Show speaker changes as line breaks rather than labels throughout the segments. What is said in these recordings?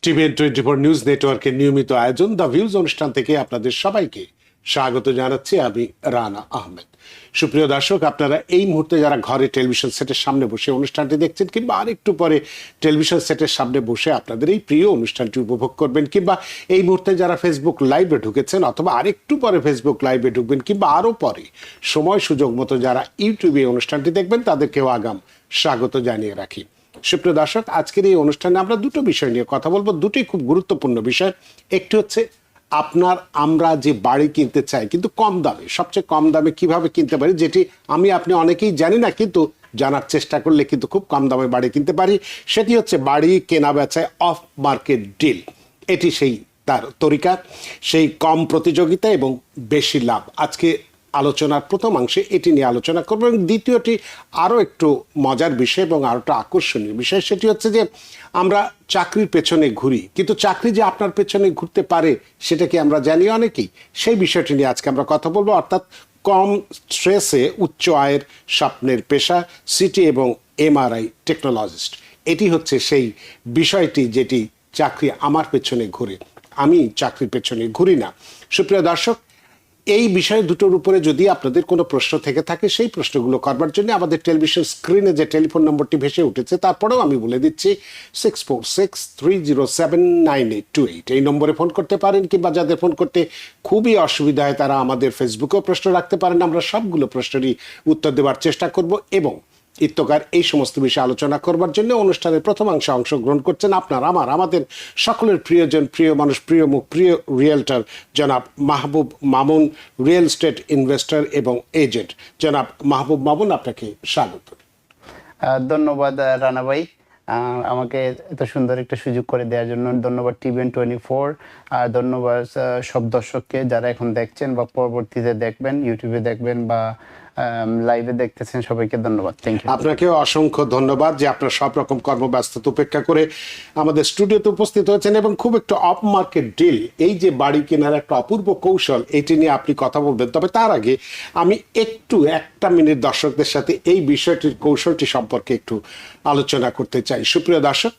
TVN24 news নেটওয়ার্কের নিয়মিত আয়োজন দ্য ভিউজ অনুষ্ঠান থেকে আপনাদের সবাইকে স্বাগত জানাচ্ছি আমি রানা আহমেদ। সুপ্রিয় দর্শক, আপনারা এই মুহূর্তে যারা ঘরে টেলিভিশন সেটের সামনে বসে অনুষ্ঠানটি দেখছেন কিংবা আরেকটু পরে টেলিভিশন সেটের সামনে বসে আপনাদের এই প্রিয় অনুষ্ঠানটি উপভোগ করবেন, কিংবা এই মুহূর্তে যারা ফেসবুক লাইভে ঢুকেছেন অথবা আরেকটু পরে ফেসবুক লাইভে ঢুকবেন, কিংবা আরও পরে সময় সুযোগ মতো যারা ইউটিউবে এই অনুষ্ঠানটি দেখবেন তাদেরকেও আগাম স্বাগত জানিয়ে রাখি। সুপ্রিয় দর্শক, আজকের এই অনুষ্ঠানে আমরা দুটো বিষয় নিয়ে কথা বলবো, দুটোই খুব গুরুত্বপূর্ণ বিষয়। একটি হচ্ছে আমরা যে বাড়ি কিনতে চাই কিন্তু কম দামে, সবচেয়ে কম দামে কিভাবে কিনতে পারি, যেটি আমি আপনি অনেকেই জানি না, কিন্তু জানার চেষ্টা করলে কিন্তু খুব কম দামে বাড়ি কিনতে পারি। সেটি হচ্ছে বাড়ি কেনা বেচায় অফ মার্কেট ডিল। এটি সেই তার তরিকা, সেই কম প্রতিযোগিতা এবং বেশি লাভ। আজকে আলোচনার প্রথম অংশে এটি নিয়ে আলোচনা করবো, এবং দ্বিতীয়টি আরও একটু মজার বিষয় এবং আরও একটা আকর্ষণীয় বিষয়। সেটি হচ্ছে যে আমরা চাকরির পেছনে ঘুরি, কিন্তু চাকরি যে আপনার পেছনে ঘুরতে পারে সেটা কি আমরা জানি অনেকেই? সেই বিষয়টি নিয়ে আজকে আমরা কথা বলবো, অর্থাৎ কম স্ট্রেসে উচ্চ আয়ের স্বপ্নের পেশা, সিটি এবং এমআরআই টেকনোলজিস্ট। এটি হচ্ছে সেই বিষয়টি যেটি চাকরি আমার পেছনে ঘুরে, আমি চাকরির পেছনে ঘুরি না। সুপ্রিয় দর্শক, এই বিষয় দুটোর উপরে যদি আপনাদের কোনো প্রশ্ন থেকে থাকে, সেই প্রশ্নগুলো করবার জন্য আমাদের টেলিভিশন স্ক্রিনে যে টেলিফোন নম্বরটি ভেসে উঠেছে, তারপরেও আমি বলে দিচ্ছি 6463079828। এই নম্বরে ফোন করতে পারেন, কিংবা যাদের ফোন করতে খুবই অসুবিধা হয় তারা আমাদের ফেসবুকেও প্রশ্ন রাখতে পারেন। আমরা সবগুলো প্রশ্নেরই উত্তর দেওয়ার চেষ্টা করব। এবং ইত্যকার এই সমস্ত বিষয়ে আলোচনা করবার জন্য অনুষ্ঠানের প্রথম অংশে অংশগ্রহণ করছেন আমাদের সকলের প্রিয়জন, প্রিয় মানুষ, প্রিয় মুখ, প্রিয় রিয়েলটর জনাব মাহবুব মামুন, রিয়েল এস্টেট ইনভেস্টর এবং এজেন্ট। জনাব মাহবুব মামুন, আপনাকে স্বাগত।
ধন্যবাদ রানা ভাই, আমাকে এত সুন্দর একটা সুযোগ করে দেওয়ার জন্য ধন্যবাদ TVN24, আর ধন্যবাদ সব দর্শককে যারা এখন দেখছেন বা পরবর্তীতে দেখবেন, ইউটিউবে দেখবেন বা লাইভে দেখতেছেন, সবাইকে ধন্যবাদ। Thank you.
আপনাকেও অসংখ্য ধন্যবাদ যে আপনার সব রকম কর্মব্যস্ততা উপেক্ষা করে আমাদের স্টুডিওতে উপস্থিত হয়েছেন, এবং খুব একটু অফ মার্কেট ডিল, এই যে বাড়ি কেনার একটা অপূর্ব কৌশল, এটি নিয়ে আপনি কথা বলবেন। তবে তার আগে আমি একটু একটা মিনিট দর্শকদের সাথে এই বিষয়টির কৌশলটি সম্পর্কে একটু আলোচনা করতে চাই। সুপ্রিয় দর্শক,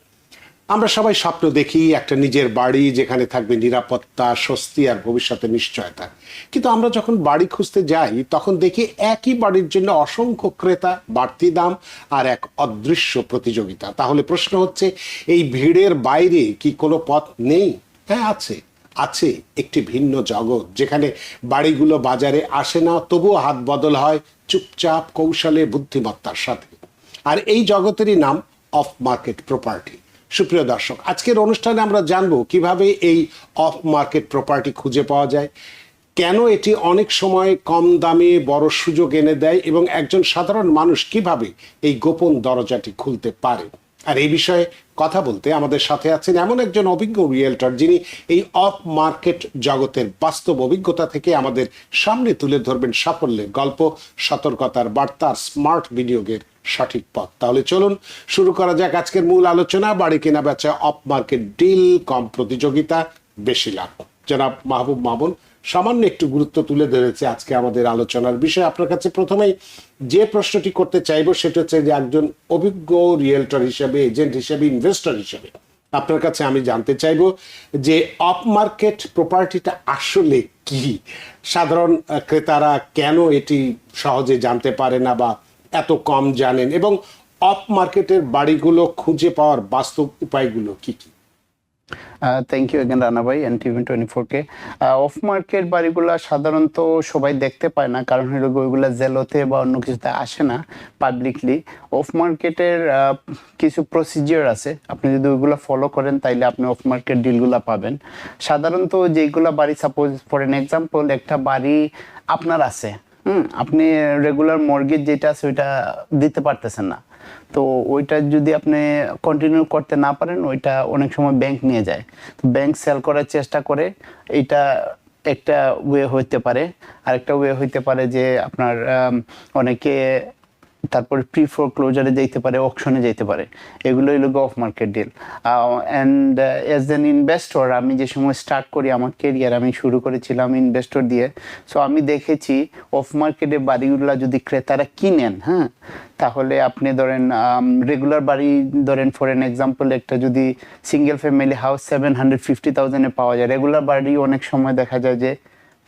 আমরা সবাই স্বপ্ন দেখি একটা নিজের বাড়ি, যেখানে থাকবে নিরাপত্তা, স্বস্তি আর ভবিষ্যতের নিশ্চয়তা। কিন্তু আমরা যখন বাড়ি খুঁজতে যাই তখন দেখি একই বাড়ির জন্য অসংখ্য ক্রেতা, বাড়তি দাম আর এক অদৃশ্য প্রতিযোগিতা। তাহলে প্রশ্ন হচ্ছে, এই ভিড়ের বাইরে কি কোনো পথ নেই? হ্যাঁ, আছে একটি ভিন্ন জগৎ, যেখানে বাড়িগুলো বাজারে আসে না, তবুও হাত বদল হয় চুপচাপ, কৌশলে, বুদ্ধিমত্তার সাথে। আর এই জগতেরই নাম অফ মার্কেট প্রপার্টি। সুপ্রিয় দর্শক, আজকের অনুষ্ঠানে আমরা জানবো কিভাবে এই অফ মার্কেট প্রপার্টি খুঁজে পাওয়া যায়, কেন এটি অনেক সময় কম দামে বড় সুযোগ এনে দেয়, এবং একজন সাধারণ মানুষ কিভাবে এই গোপন দরজাটি খুলতে পারে। আর এই বিষয়ে কথা বলতে আমাদের সাথে আছেন এমন একজন অভিজ্ঞ রিয়েলটর, যিনি এই অফ মার্কেট জগতের বাস্তব অভিজ্ঞতা থেকে আমাদের সামনে তুলে ধরবেন সাফল্যের গল্প, সতর্কতার বার্তা আর স্মার্ট বিনিয়োগের সঠিক পথ। তাহলে চলুন শুরু করা যাক আজকের মূল আলোচনা, বাড়ি কেনা বেচা অফ মার্কেট ডিল, কম প্রতিযোগিতা, বেশি লাভ। জনাব মাহবুব মামুন সামান্য একটু গুরুত্ব তুলে ধরেছে আজকে আমাদের আলোচনার বিষয়। আপনার কাছে প্রথমেই যে প্রশ্নটি করতে চাইবো সেটা হচ্ছে যে একজন অভিজ্ঞ রিয়েলটর হিসেবে, এজেন্ট হিসেবে, ইনভেস্টর হিসেবে আপনার কাছে আমি জানতে চাইবো যে অফ মার্কেট প্রপার্টিটা আসলে কি? সাধারণ ক্রেতারা কেন এটি সহজে জানতে পারে না বা এত কম জানেন, এবং অফ মার্কেটের বাড়িগুলো খুঁজে পাওয়ার বাস্তব উপায়গুলো কি কি?
থ্যাংক ইউ এগেন রানা ভাই এন্ড TVN24-কে। অফ মার্কেট বাড়িগুলো সাধারণত সবাই দেখতে পায় না, কারণ হলো ওইগুলো জেলোতে বা অন্য কিছুতে আসে না পাবলিকলি। অফ মার্কেটের কিছু প্রসিজিওর আছে, আপনি যদি ওইগুলো ফলো করেন তাইলে আপনি অফ মার্কেট ডিলগুলো পাবেন। সাধারণত যেগুলো বাড়ি, সাপোজ ফর এন এক্সাম্পল, একটা বাড়ি আপনার আছে, আপনি রেগুলার মর্গেজ যেটা আছে ওইটা দিতে পারতেছেন না, তো ওইটা যদি আপনি কন্টিনিউ করতে না পারেন, ওইটা অনেক সময় ব্যাংক নিয়ে যায়, তো ব্যাংক সেল করার চেষ্টা করে। এটা একটা ওয়ে হইতে পারে। আরেকটা ওয়ে হইতে পারে যে আপনার অনেকে তারপরে প্রি ফোরক্লোজারে যেতে পারে, অকশনে যেতে পারে, এগুলো হলো off market deal. And as an investor, আমি যে সময় স্টার্ট করি আমার কেরিয়ার, আমি শুরু করেছিলাম ইনভেস্টর দিয়ে। সো আমি দেখেছি অফ মার্কেটে বাড়িগুলো যদি ক্রেতারা কিনেন, হ্যাঁ, তাহলে আপনি ধরেন রেগুলার বাড়ি ধরেন ফর এন এক্সাম্পল, একটা যদি সিঙ্গেল ফ্যামিলি হাউস 750,000-এ পাওয়া যায়, রেগুলার বাড়ি অনেক সময় দেখা যায় যে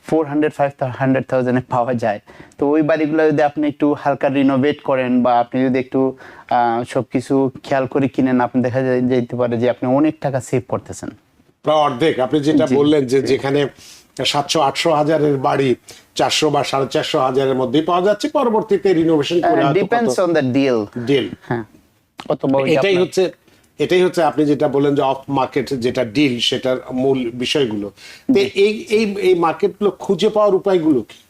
400-500,000-এ পাওয়া যায়। তো ওই বাড়িগুলো যদি আপনি একটু হালকা রিনোভেট করেন বা আপনি যদি একটু সবকিছু খেয়াল করে কিনেন, আপনি দেখা যায় যেতে পারে যে আপনি অনেক টাকা সেভ করতেছেন।
প্রায় অর্ধেক। আপনি যেটা বললেন যে যেখানে 700-800 হাজারের বাড়ি 400 বা 450 হাজারের মধ্যেই পাওয়া যাচ্ছে, পরবর্তীতে রিনোভেশন করে
ডিপেন্ডস অন দ্য ডিল। হ্যাঁ, অথবা
এটাই হচ্ছে আপনি যেটা বললেন যে অফ মার্কেট যেটা ডিল, সেটার মূল বিষয়গুলো। তো এই মার্কেটগুলো খুঁজে পাওয়ার উপায়গুলো কি?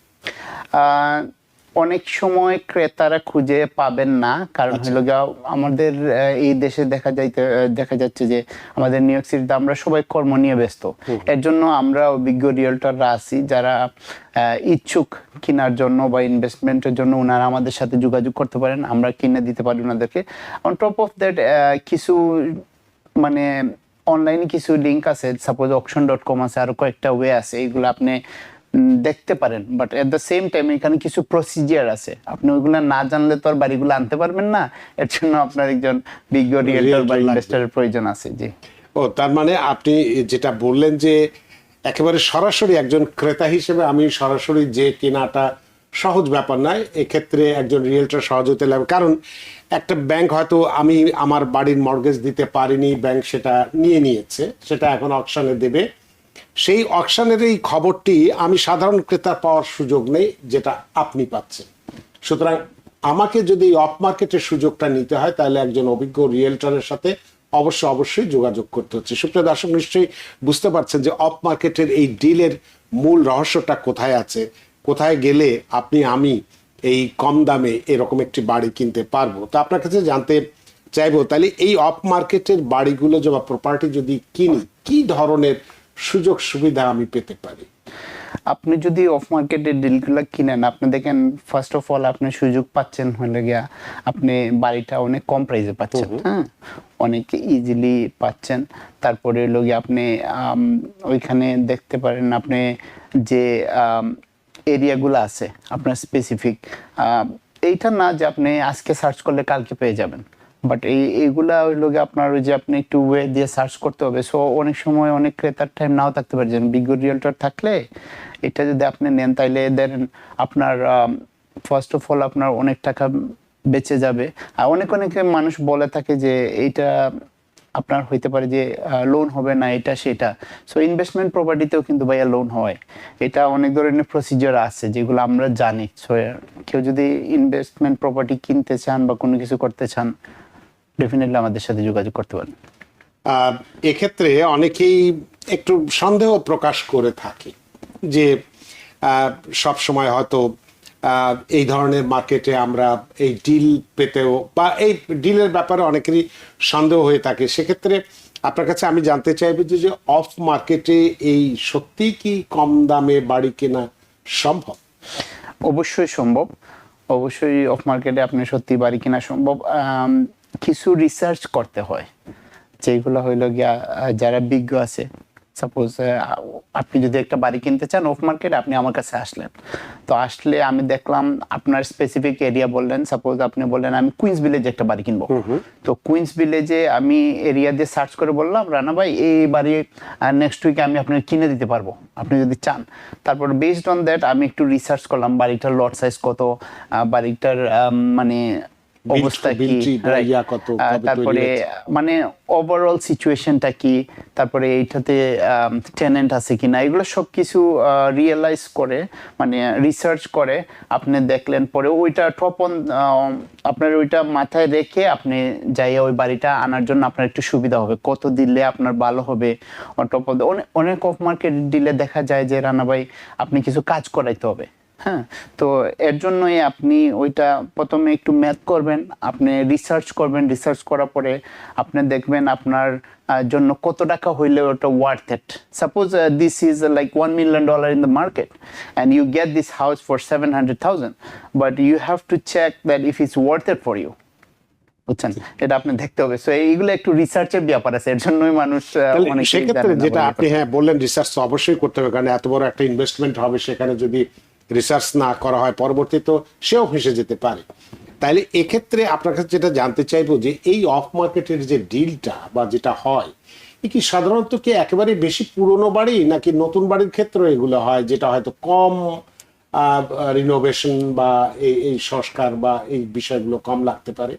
অনেক সময় ক্রেতারা খুঁজে পাবেন না, কারণ হলো গিয়ে আমাদের এই দেশে দেখা যাচ্ছে যে আমাদের নিউ ইয়র্ক সিটিতে আমরা সবাই কর্ম নিয়ে ব্যস্ত। এর জন্য আমরা অভিজ্ঞ রিয়েলটররা আছি যারা ইচ্ছুক কেনার জন্য বা ইনভেস্টমেন্টের জন্য, ওনারা আমাদের সাথে যোগাযোগ করতে পারেন, আমরা কিনে দিতে পারি ওনাদেরকে। অন টপ অফ দ্যাট কিছু মানে অনলাইনে কিছু লিঙ্ক আছে, সাপোজ auction.com আছে, আরো কয়েকটা ওয়ে আছে, এইগুলো আপনি দেখতে পারেন। But at the same time এখানে কিছু প্রসিজিয়ার আছে, আপনি ওইগুলো না জানলে তো আর বাড়িগুলো আনতে পারবেন না। এর জন্য আপনার একজন বিজ্ঞ রিয়েলটর বা ইনভেস্টরের প্রয়োজন আছে। জি।
ও, তার মানে আপনি যেটা বললেন যে একেবারে সরাসরি একজন ক্রেতা হিসেবে আমি সরাসরি যে কেনাটা সহজ ব্যাপার নয়, এক্ষেত্রে একজন রিয়েলটর সহজ হতে লাগবে। কারণ একটা ব্যাংক হয়তো আমি আমার বাড়ির মর্গেজ দিতে পারিনি, ব্যাংক সেটা নিয়েছে, সেটা এখন অকশনে দেবে, সেই অকশনের এই খবরটি আমি সাধারণ ক্রেতার পাওয়ার সুযোগ নেই, যেটা আপনি পাচ্ছেন। সুতরাং আমাকে যদি অফ মার্কেটের সুযোগটা নিতে হয়, তাহলে একজন অভিজ্ঞ রিয়েলটরের সাথে অবশ্যই যোগাযোগ করতে হচ্ছে। সুপ্রিয় দর্শক, নিশ্চয়ই বুঝতে পারছেন যে অফ মার্কেটের এই ডিলের মূল রহস্যটা কোথায় আছে, কোথায় গেলে আমি এই কম দামে এরকম একটি বাড়ি কিনতে পারবো। তো আপনার কাছে জানতে চাইবো, তাহলে এই অফ মার্কেটের বাড়িগুলো বা প্রপার্টি যদি কিনি, কি ধরনের সুযোগ সুবিধা আমি পেতে পারি?
আপনি যদি অফ মার্কেটের ডিলগুলো কিনেন, আপনি দেখেন ফার্স্ট অফ অল আপনি সুযোগ পাচ্ছেন হলে গিয়া আপনি বাড়িটা অনেক কম প্রাইসে পাচ্ছেন, হ্যাঁ, অনেক ইজিলি পাচ্ছেন। তারপরে লোকে আপনি ওইখানে দেখতে পারেন আপনি যে এরিয়াগুলো আছে আপনার স্পেসিফিক, এইটা না যে আপনি আজকে সার্চ করলে কালকে পেয়ে যাবেন, বাট এইগুলা হইল গিয়ে আপনার ওই যে আপনি একটু ওয়ে দিয়ে সার্চ করতে হবে। সো অনেক সময় অনেক ক্রেতার টাইম নাও থাকতে পারে, যেন বিজ্ঞ রিয়েলটর থাকলে এটা যদি আপনি নেন, তাইলে দেন আপনার ফার্স্ট অফ অল আপনার অনেক টাকা বেঁচে যাবে। আর অনেকে মানুষ বলে থাকে যে এইটা আপনার হইতে পারে যে লোন হবে না, এটা সেটা। সো ইনভেস্টমেন্ট প্রপার্টিতেও কিন্তু ভাইয়া লোন হয়, এটা অনেক ধরনের প্রসিজার আছে যেগুলো আমরা জানি। সো কেউ যদি ইনভেস্টমেন্ট প্রপার্টি কিনতে চান বা কোনো কিছু করতে চান, ডেফিনেটলি আমাদের সাথে যোগাযোগ করতে পারেন।
এক্ষেত্রে অনেকেই একটু সন্দেহ প্রকাশ করে থাকে যে সব সময় হয়তো এই ধরনের মার্কেটে আমরা এই ডিল পেতেও বা এই ডিলের ব্যাপারে অনেকেরই সন্দেহ হয়ে থাকে। সেক্ষেত্রে আপনার কাছে আমি জানতে চাইবো যে অফ মার্কেটে এই সত্যি কি কম দামে বাড়ি কেনা সম্ভব?
অবশ্যই সম্ভব, অবশ্যই অফ মার্কেটে আপনি সত্যি বাড়ি কেনা সম্ভব। কিছু রিসার্চ করতে হয়, যেগুলো হইল গিয়া যারা বিজ্ঞ আছে। সাপোজ আপনি যদি একটা বাড়ি কিনতে চান অফ মার্কেট, আপনি আমার কাছে আসলেন, তো আসলে আমি দেখলাম আপনার স্পেসিফিক এরিয়া বললেন, সাপোজ আপনি বললেন আমি কুইন্স ভিলেজে একটা বাড়ি কিনবো, তো কুইন্স ভিলেজে আমি এরিয়া দিয়ে সার্চ করে বললাম রানা ভাই এই বাড়ি নেক্সট উইকে আমি আপনাকে কিনে দিতে পারবো আপনি যদি চান। তারপর বেসড অন দ্যাট আমি একটু রিসার্চ করলাম বাড়িটার লট সাইজ কত, বাড়িটার মানে অবস্থা কি, তারপরে মানে ওভারঅল সিচুয়েশনটা কি, তারপরে এইটাতে টেনেন্ট আছে কিনা, এগুলো সবকিছু রিয়েলাইজ করে মানে রিসার্চ করে আপনি দেখলেন। পরে ওইটা আপনার ওইটা মাথায় রেখে আপনি যাইয়া ওই বাড়িটা আনার জন্য আপনার একটু সুবিধা হবে, কত দিলে আপনার ভালো হবে। অন টপ অফ অনেক অফ মার্কেট দিলে দেখা যায় যে রানা ভাই আপনি কিছু কাজ করাইতে হবে, হ্যাঁ, তো এর জন্যই আপনি ওইটা প্রথমে একটু ম্যাথ করবেন, আপনি রিসার্চ করবেন, রিসার্চ করার পরে আপনি দেখবেন আপনার জন্য কত টাকা হইলে ওটা worth it. Suppose this is like $1 million in the market and you get this house for 700,000, but you have to check that if it's worth it for you, বুঝছেন? এটা আপনি দেখতে হবে। সো এইগুলো একটু রিসার্চের ব্যাপার আছে, এর জন্যই মানুষ অনেক
সেক্ষেত্রে যেটা আপনি বললেন রিসার্চ তো অবশ্যই করতে হবে, কারণ এত বড় একটা ইনভেস্টমেন্ট হবে, সেখানে যদি রিসার্চ না করা হয় পরবর্তীতে সেও ফেঁসে যেতে পারে। তাইলে এক্ষেত্রে আপনার কাছে যেটা জানতে চাইবো যে এই অফ মার্কেটের যে ডিলটা বা যেটা হয়, এ কি সাধারণত কি একেবারে বেশি পুরনো বাড়ি নাকি নতুন বাড়ির ক্ষেত্রে এগুলো হয়, যেটা হয়তো কম রিনোভেশন বা এই সংস্কার বা এই বিষয়গুলো কম লাগতে পারে?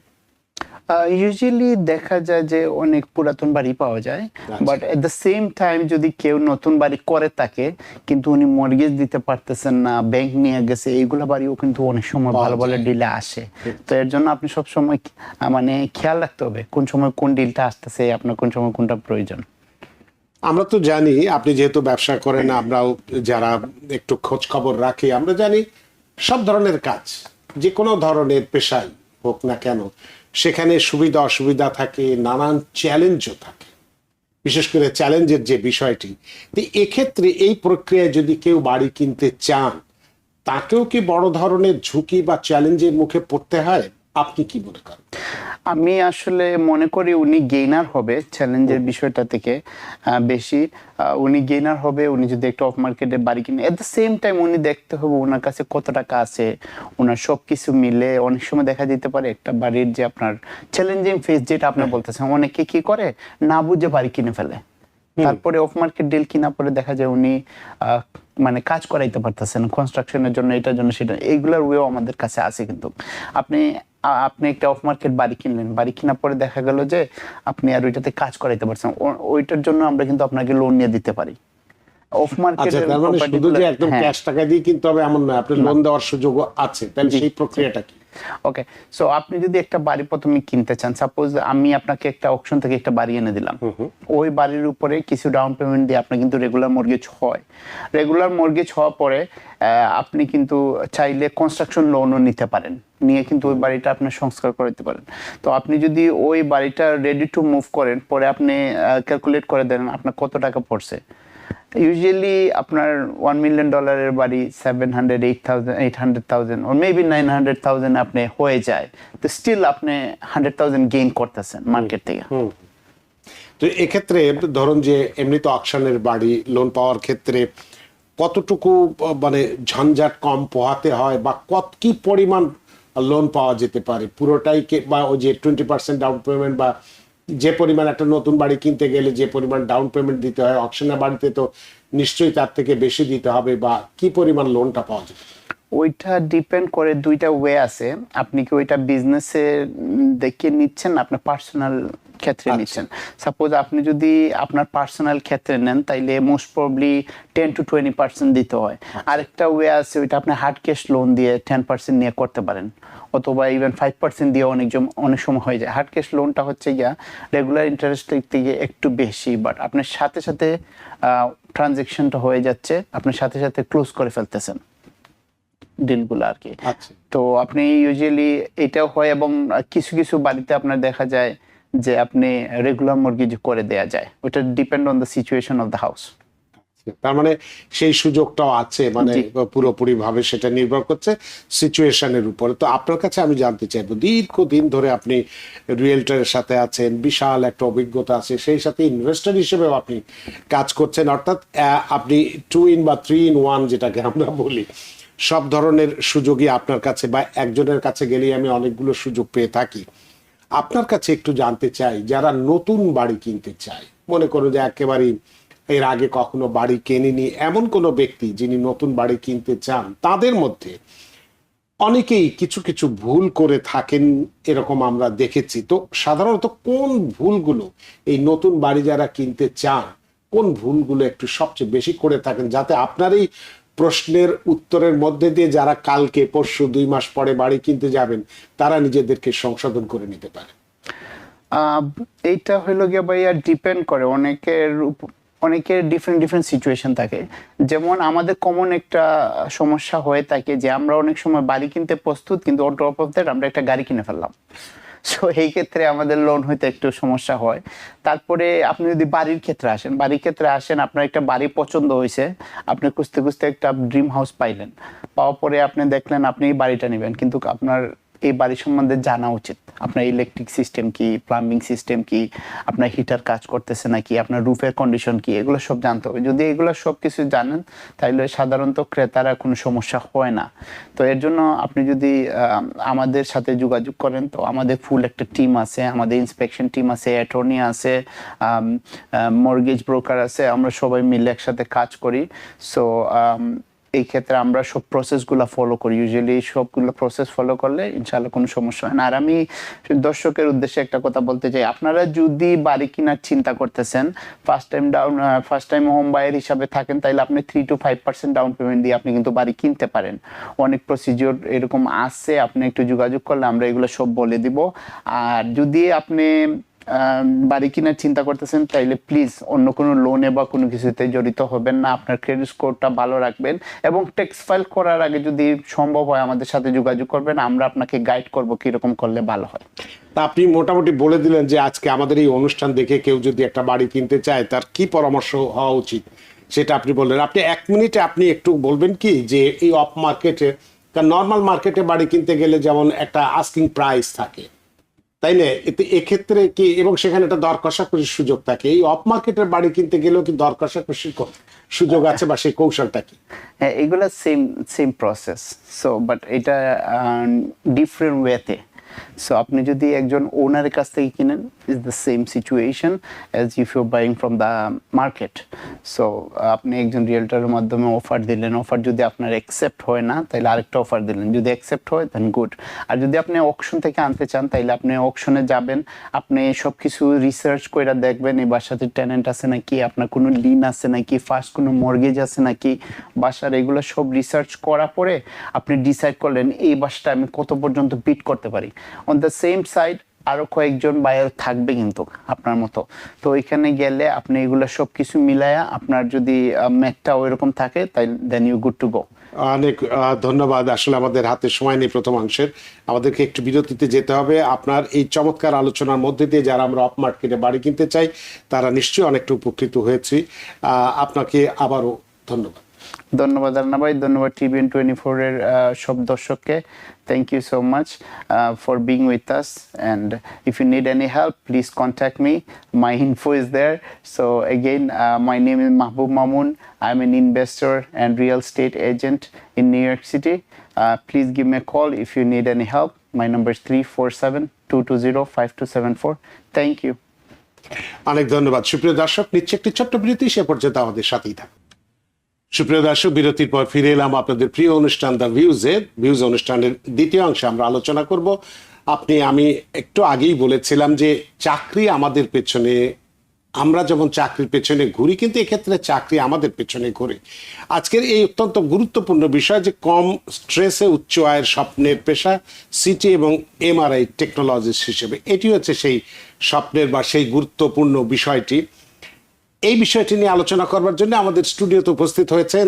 ইউজুয়ালি দেখা যায় যে অনেক পুরাতন বাড়ি পাওয়া যায়, but at the same time যদি কেউ নতুন বাড়ি করে থাকে কিন্তু উনি মর্গেজ দিতে পারতেছেন না, ব্যাংক নিয়ে গেছে, এইগুলো বাড়িও কিন্তু অনেক সময় ভালো ভালো ডিলে আসে। তো এর জন্য আপনি সব সময় মানে খেয়াল রাখতে হবে কোন সময় কোন ডিলটা আসতেছে, আপনার কোন সময় কোনটা প্রয়োজন।
আমরা তো জানি আপনি যেহেতু ব্যবসা করেন, আমরাও যারা একটু খোঁজ খবর রাখি আমরা জানি সব ধরনের কাজ, যে কোনো ধরনের পেশাই হোক না কেন, সেখানে সুবিধা অসুবিধা থাকে, নানান চ্যালেঞ্জও থাকে, বিশেষ করে চ্যালেঞ্জের যে বিষয়টি। তো এক্ষেত্রে এই প্রক্রিয়ায় যদি কেউ বাড়ি কিনতে চান, তাকেও কি বড় ধরনের ঝুঁকি বা চ্যালেঞ্জের মুখে পড়তে হয়? আপনি কি মনে করেন?
আমি আসলে মনে করি উনি গেইনার হবে চ্যালেঞ্জের বিষয়টা থেকে বেশি। উনি গেইনার হবে উনি যদি একটা অফ মার্কেটে বাড়ি কিনে। এট দ্য সেম টাইম উনি দেখতে হবে ওনার কাছে কত টাকা আছে, ওনার সব কিছু মিলে। অনেক সময় দেখা যেতে পারে একটা বাড়ির যে আপনার চ্যালেঞ্জিং ফেজ যেটা আপনি বলতেছেন, অনেকে কি করে না বুঝে বাড়ি কিনে ফেলে, তারপরে অফ মার্কেট ডিল কিনা পরে দেখা যায় উনি মানে কাজ করাইতে পারতেছেন কনস্ট্রাকশনের জন্য, এটার জন্য সেটা, এইগুলোর ওয়েও আমাদের কাছে আছে। কিন্তু আপনি আপনি একটা অফ মার্কেট বাড়ি কিনলেন, বাড়ি কেনার পরে দেখা গেল যে আপনি আর ওইটাতে কাজ করাইতে পারছেন, ওইটার জন্য আমরা কিন্তু আপনাকে লোন নিয়ে দিতে পারি। অফ মার্কেট
শুধু যে একদম ক্যাশ টাকা দিয়ে কিনতে হবে এমন নয়, আপনি লোন দেওয়ার সুযোগও আছে। তাহলে সেই প্রক্রিয়াটা কি?
ওকে, সো আপনি যদি একটা বাড়ি প্রথমে কিনতে চান, সাপোজ আমি আপনাকে একটা অকশন থেকে একটা বাড়ি এনে দিলাম, ওই বাড়ির উপরে কিছু ডাউন পেমেন্ট দিয়ে আপনি কিন্তু রেগুলার মর্গেজ হয়। রেগুলার মর্গেজ হওয়ার পরে আপনি কিন্তু চাইলে কনস্ট্রাকশন লোনও নিতে পারেন, নিয়ে কিন্তু ওই বাড়িটা আপনি সংস্কার করে দিতে পারেন। তো আপনি যদি ওই বাড়িটা রেডি টু মুভ করেন, পরে আপনি ক্যালকুলেট করে দেন আপনার কত টাকা পড়ছে। ইউজুয়ালি আপনার $1 million বাড়ি 700-800,000 or maybe 900,000 আপনি হয়ে যায়, তো স্টিল আপনি 100,000 গেইন করতেছেন মার্কেট থেকে।
তো এক্ষেত্রে ধরুন যে এমনি তো অকশনের বাড়ি লোন পাওয়ার ক্ষেত্রে কতটুকু মানে ঝঞ্ঝাট কম পোহাতে হয়, বা কি পরিমাণ লোন পাওয়া যেতে পারে? পুরোটাই বা ওই যে 20% ডাউন পেমেন্ট, বা যে পরিমাণ একটা নতুন বাড়ি কিনতে গেলে যে পরিমাণ ডাউন পেমেন্ট দিতে হয়, অকশনের বাড়িতে তো নিশ্চয়ই তার থেকে বেশি দিতে হবে, বা কি পরিমাণ লোনটা পাওয়া যাবে?
ওইটা ডিপেন্ড করে, দুইটা ওয়ে আছে। আপনি কি ওইটা বিজনেসে দেখে নিচ্ছেন, আপনার পার্সোনাল ক্ষেত্রে নিচ্ছেন। সাপোজ আপনি যদি আপনার পার্সোনাল ক্ষেত্রে নেন, তাইলে মোস্ট প্রবলি 10-20% দিতে হয়। আরেকটা ওয়ে আছে, ওইটা আপনি হার্ড ক্যাশ লোন দিয়ে 10% নিয়ে করতে পারেন, অথবা ইভেন 5% দিয়ে অনেক সময় হয়ে যায়। হার্ড ক্যাশ লোনটা হচ্ছে গিয়া রেগুলার ইন্টারেস্ট থেকে একটু বেশি, বাট আপনার সাথে সাথে ট্রানজেকশনটা হয়ে যাচ্ছে, আপনার সাথে সাথে ক্লোজ করে ফেলতেছেন ডিলগুলো আর কি। তো আপনি ইউজুয়ালি এটাও হয়, এবং কিছু কিছু বাড়িতে আপনার দেখা যায় যে আপনি রেগুলার মর্গেজ করে দেয়া যায়। ওটা depend on the situation of the house.
তার মানে সেই সুযোগটাও আছে, মানে পুরোপুরি ভাবে সেটা নির্ভর করছে সিচুয়েশনের উপরে। তো আপনার কাছে আমি জানতে চাইবো, দীর্ঘদিন ধরে আপনি রিয়েলটারের সাথে আছেন, বিশাল একটা অভিজ্ঞতা আছে, সেই সাথে ইনভেস্টর হিসেবেও আপনি কাজ করছেন, অর্থাৎ আপনি 2 in বা 3 in 1 যেটাকে আমরা বলি, সব ধরনের সুযোগই আপনার কাছে, বা একজনের কাছে গেলেই আমি অনেকগুলো সুযোগ পেয়ে থাকি। আপনার কাছে একটু জানতে চাই, যারা নতুন বাড়ি কিনতে চায়, মনে করো যে একেবারেই এর আগে কখনো বাড়ি কেনেনি এমন কোনো ব্যক্তি যিনি নতুন বাড়ি কিনতে চান, তাদের মধ্যে অনেকেই কিছু কিছু ভুল করে থাকেন, এরকম আমরা দেখেছি। তো সাধারণত কোন ভুলগুলো এই নতুন বাড়ি যারা কিনতে চান, কোন ভুলগুলো একটু সবচেয়ে বেশি করে থাকেন, যাতে আপনার এই প্রশ্নের উত্তরের মধ্যে দিয়ে যারা কালকে পরশু 2 মাস পরে বাড়ি কিনতে যাবেন, তারা নিজেদেরকে সংশোধন করে নিতে পারে?
এইটা হইলো গিয়ে ভাইয়া ডিপেন্ড করে অনেকের অনেকের ডিফারেন্ট সিচুয়েশন থাকে। যেমন আমাদের কমন একটা সমস্যা হয়ে থাকে যে আমরা অনেক সময় বাড়ি কিনতে প্রস্তুত, কিন্তু অন টপ অফ দ্যাট আমরা একটা গাড়ি কিনে ফেললাম। সো এই ক্ষেত্রে আমাদের লোন হইতে একটু সমস্যা হয়। তারপরে আপনি যদি বাড়ির ক্ষেত্রে আসেন, আপনার একটা বাড়ি পছন্দ হয়েছে, আপনি খুঁজতে খুঁজতে একটা ড্রিম হাউস পাইলেন, পাওয়ার পরে আপনি দেখলেন আপনি এই বাড়িটা নেবেন, কিন্তু আপনার এই বাড়ি সম্বন্ধে জানা উচিত। আপনার ইলেকট্রিক সিস্টেম কি, প্লাম্বিং সিস্টেম কি, আপনার হিটার কাজ করতেছে নাকি, আপনার রুফের কন্ডিশন কি, এগুলো সব জানতে হবে। যদি এগুলো সব কিছু জানেন তাহলে সাধারণত ক্রেতারা কোনো সমস্যা হয় না। তো এর জন্য আপনি যদি আমাদের সাথে যোগাযোগ করেন, তো আমাদের ফুল একটা টিম আছে, আমাদের ইন্সপেকশন টিম আছে, অ্যাটর্নি আছে, মর্গেজ ব্রোকার আছে, আমরা সবাই মিলে একসাথে কাজ করি। সো এই ক্ষেত্রে আমরা সব প্রসেসগুলো ফলো করি। ইউজুয়ালি সবগুলো প্রসেস ফলো করলে ইনশাআল্লাহ কোনো সমস্যা হয় না। আর আমি দর্শকের উদ্দেশ্যে একটা কথা বলতে চাই, আপনারা যদি বাড়ি কেনার চিন্তা করতেছেন, ফার্স্ট টাইম হোম বায়ার হিসাবে থাকেন, তাহলে আপনি 3 to 5% ডাউন পেমেন্ট দিয়ে আপনি কিন্তু বাড়ি কিনতে পারেন। অনেক প্রসিজিওর এরকম আছে, আপনি একটু যোগাযোগ করলে আমরা এগুলো সব বলে দিব। আর যদি আপনি বাড়ি কেনার চিন্তা করতেছেন, তাইলে প্লিজ অন্য কোনো লোনে বা কোনো কিছুতে জড়িত হবেন না। আপনার ক্রেডিট স্কোরটা ভালো রাখবেন এবং ট্যাক্স ফাইল করার আগে যদি সম্ভব হয় আমাদের সাথে যোগাযোগ করবেন, আমরা আপনাকে গাইড করব কিরকম করলে ভালো হয়।
তা আপনি মোটামুটি বলে দিলেন যে আজকে আমাদের এই অনুষ্ঠান দেখে কেউ যদি একটা বাড়ি কিনতে চায় তার কি পরামর্শ হওয়া উচিত সেটা আপনি বললেন। আপনি 1 মিনিটে আপনি একটু বলবেন কি যে এই অফ মার্কেটে, নর্মাল মার্কেটে বাড়ি কিনতে গেলে যেমন একটা আস্কিং প্রাইস থাকে, তাই না? এক্ষেত্রে কি, এবং সেখানে একটা দর কষাকষির সুযোগ থাকে, এই অফ মার্কেটের বাড়ি কিনতে গেলেও কি দর কষাকষির সুযোগ আছে বা সেই কৌশলটা কি?
হ্যাঁ, এগুলো সেম প্রসেস। সো বাট এটা ডিফারেন্ট ওয়েতে। সো আপনি যদি একজন ওনারের কাছ থেকে কিনেন, is the same situation as if you buying from the market. So আপনি একজন রিয়েলটারের মাধ্যমে অফার দিলেন, অফার যদি আপনার অ্যাকসেপ্ট হয় না তাহলে আরেকটা অফার দিলেন, যদি অ্যাকসেপ্ট হয় দেন গুড। আর যদি আপনি অকশন থেকে আনতে চান তাহলে আপনি অকশনে যাবেন, আপনি সব কিছু রিসার্চ করে দেখবেন এই বাসাতে টেনেন্ট আছে নাকি, আপনার কোনো লিন আছে নাকি, ফার্স্ট কোনো মর্গেজ আছে নাকি বাসার, এগুলো সব রিসার্চ করার পরে আপনি ডিসাইড করলেন এই বাসাটা আমি কত পর্যন্ত বিট করতে পারি। অন দ্য সেম সাইড আরো কয়েকজন বায়ার থাকবে কিন্তু আপনার মতো, তো ওইখানে গেলে আপনি এগুলো সব কিছু মিলায়া, আপনার যদি ম্যাথটা ওইরকম থাকে তাই then you good to go.
অনেক ধন্যবাদ। আসলে আমাদের হাতে সময় নেই প্রথম অংশের, আমাদেরকে একটু বিরতিতে যেতে হবে। আপনার এই চমৎকার আলোচনার মধ্যে দিয়ে যারা আমরা অফ মার্কেটে বাড়ি কিনতে চাই তারা নিশ্চয়ই অনেকটা উপকৃত হয়েছি। আপনাকে আবারও ধন্যবাদ।
ধন্যবাদ রানা ভাই, ধন্যবাদ TVN24 এর সব দর্শককে। Thank you so much for being with us, and if you need any help please contact me, my info is there. So again, my name is Mahbub Mamun. I'm an investor and real estate agent in New York City. Please give me a call if you need any help. My number is 347-220-5274. Thank you.
অনেক ধন্যবাদ। সুপ্রিয় দর্শক, নিচ্ছে একটি ছোট্ট বিরতি, সে পর্যন্ত আমাদের সাথেই থাকুন। সুপ্রিয় দর্শক, বিরতির পর ফিরে এলাম আপনাদের প্রিয় অনুষ্ঠান দ্য ভিউজ অনুষ্ঠানের দ্বিতীয় অংশে। আমরা আলোচনা করব, আমি একটু আগেই বলেছিলাম যে চাকরি আমাদের পেছনে, আমরা যেমন চাকরির পেছনে ঘুরি, কিন্তু এক্ষেত্রে চাকরি আমাদের পেছনে ঘুরে। আজকের এই অত্যন্ত গুরুত্বপূর্ণ বিষয় যে কম স্ট্রেসে উচ্চ আয়ের স্বপ্নের পেশা সিটি এবং MRI টেকনোলজিস্ট হিসেবে, এটি হচ্ছে সেই স্বপ্নের বা সেই গুরুত্বপূর্ণ বিষয়টি। এই বিষয়টি নিয়ে আলোচনা করবার জন্য আমাদের স্টুডিওতে উপস্থিত হয়েছেন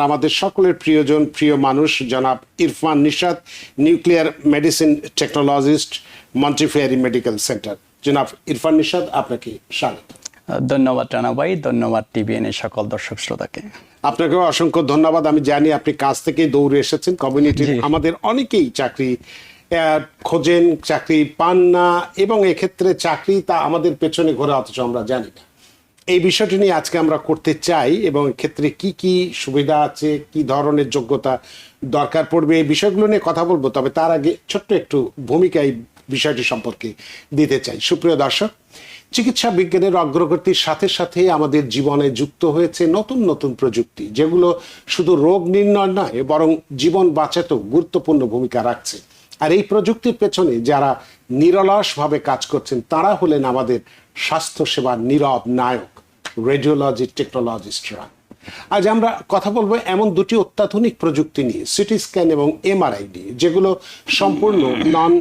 আমাদের সকলের প্রিয়জন, প্রিয় মানুষ, জনাব Irfan Nishat, nuclear medicine technologist, Montefiore medical centre. জনাব ইরফান নিশাত, আপনাকে স্বাগত।
ধন্যবাদ রানা ভাই, ধন্যবাদ TVN এর সকল দর্শক শ্রোতাকে।
আপনাকেও অসংখ্য ধন্যবাদ। আমি জানি আপনি কাজ থেকে দৌড়ে এসেছেন। কমিউনিটির আমাদের অনেকেই চাকরি খোঁজেন, চাকরি পান না, এবং এক্ষেত্রে চাকরি তা আমাদের পেছনে ঘোরে, অথচ আমরা জানি না। এই বিষয়টি নিয়ে আজকে আমরা করতে চাই, এবং ক্ষেত্রে কি কি সুবিধা আছে, কি ধরনের যোগ্যতা দরকার পড়বে, এই বিষয়গুলো নিয়ে কথা বলবো। তবে তার আগে ছোট্ট একটু ভূমিকা এই বিষয়টি সম্পর্কে দিতে চাই। সুপ্রিয় দর্শক, চিকিৎসা বিজ্ঞানের অগ্রগতির সাথে সাথে আমাদের জীবনে যুক্ত হয়েছে নতুন নতুন প্রযুক্তি, যেগুলো শুধু রোগ নির্ণয় নয় বরং জীবন বাঁচাতেও গুরুত্বপূর্ণ ভূমিকা রাখছে। আর এই প্রযুক্তির পেছনে যারা নিরলসভাবে কাজ করছেন তারা হলেন আমাদের স্বাস্থ্যসেবার নীরব নায়ক, রেডিওলজি টেকনোলজিস্টরা। আজ আমরা কথা বলবো এমন দুটি অত্যাধুনিক প্রযুক্তি নিয়ে, সিটি স্ক্যান এবং MRI নিয়ে, যেগুলো সম্পূর্ণ নন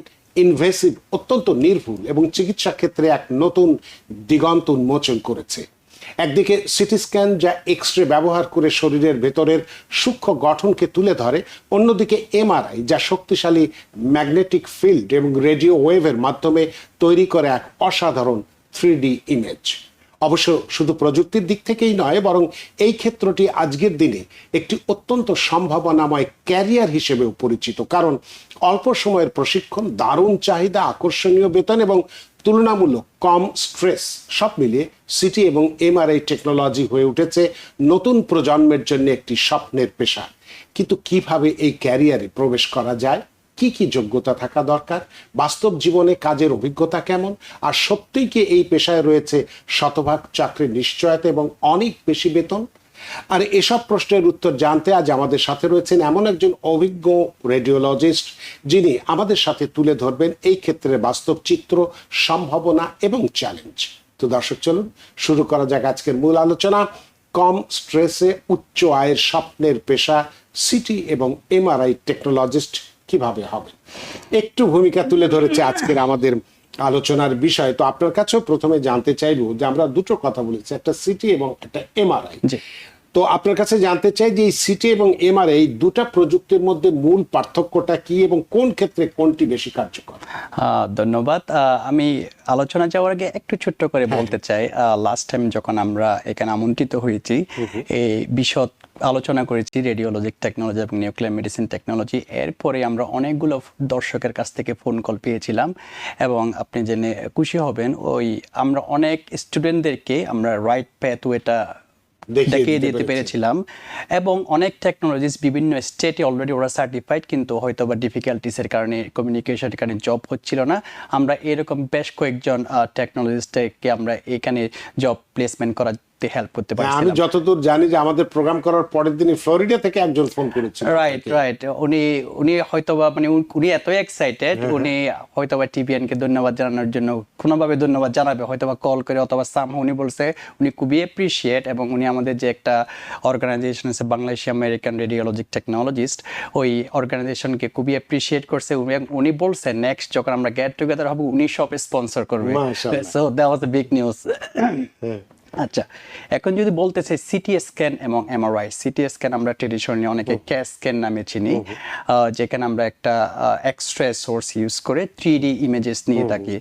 ইনভেসিভ, অত্যন্ত নির্ভুল এবং চিকিৎসা ক্ষেত্রে এক নতুন দিগন্ত উন্মোচন করেছে। একদিকে সিটি স্ক্যান যা এক্স-রে ব্যবহার করে শরীরের ভেতরের সূক্ষ্ম গঠনকে তুলে ধরে, অন্যদিকে এমআরআই যা শক্তিশালী ম্যাগনেটিক ফিল্ড এবং রেডিও ওয়েভের মাধ্যমে তৈরি করে এক অসাধারণ 3D ইমেজ। অবশ্য শুধু প্রযুক্তির দিক থেকেই নয়, বরং এই ক্ষেত্রটি আজকের দিনে একটি অত্যন্ত সম্ভাবনাময় ক্যারিয়ার হিসেবেও পরিচিত, কারণ অল্প সময়ের প্রশিক্ষণ, দারুণ চাহিদা, আকর্ষণীয় বেতন এবং তুলনামূলক কম স্ট্রেস সব মিলিয়ে সিটি এবং এমআরআই টেকনোলজি হয়ে উঠেছে নতুন প্রজন্মের জন্য একটি স্বপ্নের পেশা। কিন্তু কিভাবে এই ক্যারিয়ারে প্রবেশ করা যায়, কি কি যোগ্যতা থাকা দরকার, বাস্তব জীবনে কাজের অভিজ্ঞতা কেমন, আর সত্যিই কি এই পেশায় রয়েছে শতভাগ চাকরির নিশ্চয়তা এবং অনেক বেশি বেতন? আর এসব প্রশ্নের উত্তর জানতে আজ আমাদের সাথে রয়েছেন এমন একজন অভিজ্ঞ রেডিওলজিস্ট, যিনি আমাদের সাথে তুলে ধরবেন এই ক্ষেত্রে বাস্তব চিত্র, সম্ভাবনা এবং চ্যালেঞ্জ। তো দর্শক, চলুন শুরু করা যাক আজকের মূল আলোচনা। কম স্ট্রেসে উচ্চ আয়ের স্বপ্নের পেশা সিটি এবং এমআরআই টেকনোলজিস্ট কিভাবে হবে। একটু ভূমিকা তুলে ধরেছে আজকের আমাদের আলোচনার বিষয়। তো আপনার কাছেও প্রথমে জানতে চাইবো যে আমরা দুটো কথা বলেছি, একটা সিটি এবং একটা এমআরআই। তো আপনার কাছে জানতে চাই যে এই সিটি এবং এমআরআই দুটা প্রযুক্তির মধ্যে মূল পার্থক্যটা কি এবং কোন ক্ষেত্রে কোনটি বেশি কার্যকর?
ধন্যবাদ। আমি আলোচনা যাওয়ার আগে একটু ছোট্ট করে বলতে চাই, লাস্ট টাইম যখন আমরা এখানে আমন্ত্রিত হয়েছি, এই বিশদ আলোচনা করেছি রেডিওলজিক টেকনোলজি এবং নিউক্লিয়ার মেডিসিন টেকনোলজি। এরপরে আমরা অনেকগুলো দর্শকের কাছ থেকে ফোন কল পেয়েছিলাম এবং আপনি জেনে খুশি হবেন, আমরা অনেক স্টুডেন্টদেরকে আমরা রাইট প্যাথওয়েটা দেখিয়ে দিতে পেরেছিলাম এবং অনেক টেকনোলজিস বিভিন্ন স্টেটে অলরেডি ওরা সার্টিফাইড, কিন্তু হয়তো বা ডিফিকাল্টিসের কারণে, কমিউনিকেশনের কারণে জব হচ্ছিল না। আমরা এরকম বেশ কয়েকজন টেকনোলজিস্টকে আমরা এখানে জব প্লেসমেন্ট করার হেল্প করতে পারি।
আমি যতদূর জানি যে আমাদের প্রোগ্রাম করার পরের দিনই ফ্লোরিডা থেকে একজন ফোন করেছেন।
রাইট উনি হয়তোবা মানে উনি এত এক্সাইটেড, উনি হয়তোবা টিভিএন কে ধন্যবাদ জানানোর জন্য কোনোভাবে ধন্যবাদ জানাবে, হয়তোবা কল করে অথবা উনি বলছে উনি খুবই অ্যাপ্রিশিয়েট এবং উনি আমাদের যে একটা অর্গানাইজেশন আছে বাংলাদেশি আমেরিকান রেডিওলজিক টেকনোলজিস্ট, ওই অর্গানাইজেশনকে খুবই অ্যাপ্রিশিয়েট করছে। উনি বলছে নেক্সট যখন আমরা গেট টুগেদার হব উনি সব স্পন্সর করবে। So that was the big news. আচ্ছা, এখন যদি বলতে চাই সিটি স্ক্যান এবং এমআরআই। সিটি স্ক্যান আমরা ট্রেডিশনালি অনেকে ক্যাট স্ক্যান নামে চিনি, যেখানে আমরা একটা এক্সরে সোর্স ইউজ করে 3D ইমেজেস নিয়ে থাকি।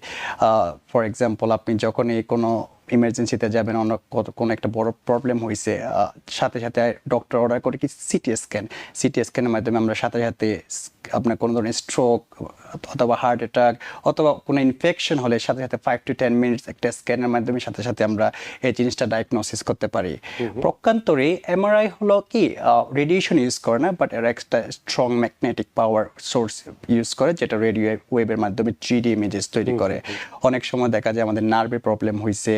ফর এক্সাম্পল, আপনি যখনই কোনো ইমার্জেন্সিতে যাবেন, কোনো একটা বড় প্রবলেম হয়েছে, সাথে সাথে ডক্টর অর্ডার করে কি সিটি স্ক্যান। সিটি স্ক্যানের মাধ্যমে আমরা সাথে সাথে আপনার কোনো ধরনের স্ট্রোক অথবা হার্ট অ্যাটাক অথবা কোনো ইনফেকশন হলে সাথে সাথে 5 to 10 মিনিটস একটা স্ক্যানের মাধ্যমে সাথে সাথে আমরা এই জিনিসটা ডায়াগনোসিস করতে পারি। প্রকান্তরে এমআরআই হলো কি রেডিয়েশন ইউজ করে না, বাট এর একটা strong magnetic power source use করে, যেটা রেডিও ওয়েভের মাধ্যমে 3D ইমেজেস তৈরি করে। অনেক সময় দেখা যায় আমাদের নার্ভে প্রবলেম হয়েছে,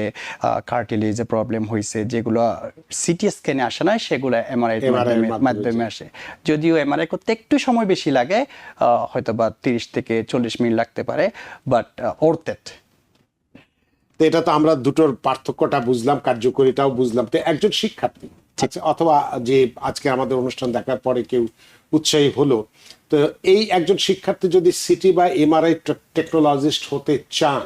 কার্টিলেজে প্রবলেম হয়েছে, যেগুলো সিটি স্ক্যানে আসে না, সেগুলো এমআরআই মাধ্যমে আসে। যদিও এমআরআই করতে একটু সময় বেশি লাগে, হয়তো বা 30 থেকে 40 মিনিট লাগতে পারে, বাট ওর্থ ইট।
তো এটা তো আমরা দুটোর পার্থক্যটা বুঝলাম, কার্যকরিতাও বুঝলাম। তো একজন শিক্ষার্থী অথবা যে আজকে আমাদের অনুষ্ঠান দেখার পরে কেউ উৎসাহী হলো, তো এই একজন শিক্ষার্থী যদি সিটি বা এমআরআই টেকনোলজিস্ট হতে চান,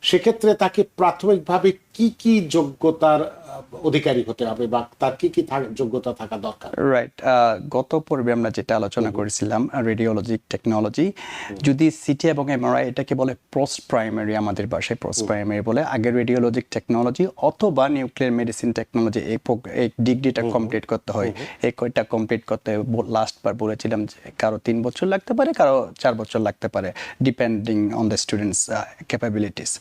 সেক্ষেত্রে তাকে প্রাথমিকভাবে কি কি যোগ্যতার অধিকারী হতে হবে বা তার কি কি যোগ্যতা থাকা দরকার?
রাইট, গত পর্বে আমরা যেটা আলোচনা করেছিলাম রেডিওলজিক টেকনোলজি, যদি সিটি এবং এমআরআই এটাকে বলে পোস্ট প্রাইমারি, আমাদের ভাষায় পোস্ট প্রাইমারি বলে। আগে রেডিওলজিক টেকনোলজি অথবা নিউক্লিয়ার মেডিসিন টেকনোলজি এই ডিগ্রিটা কমপ্লিট করতে হয়। এই কোর্সটা কমপ্লিট করতে লাস্ট বার বলেছিলাম যে কারো 3 বছর লাগতে পারে, কারো 4 বছর লাগতে পারে, depending on the students capabilities.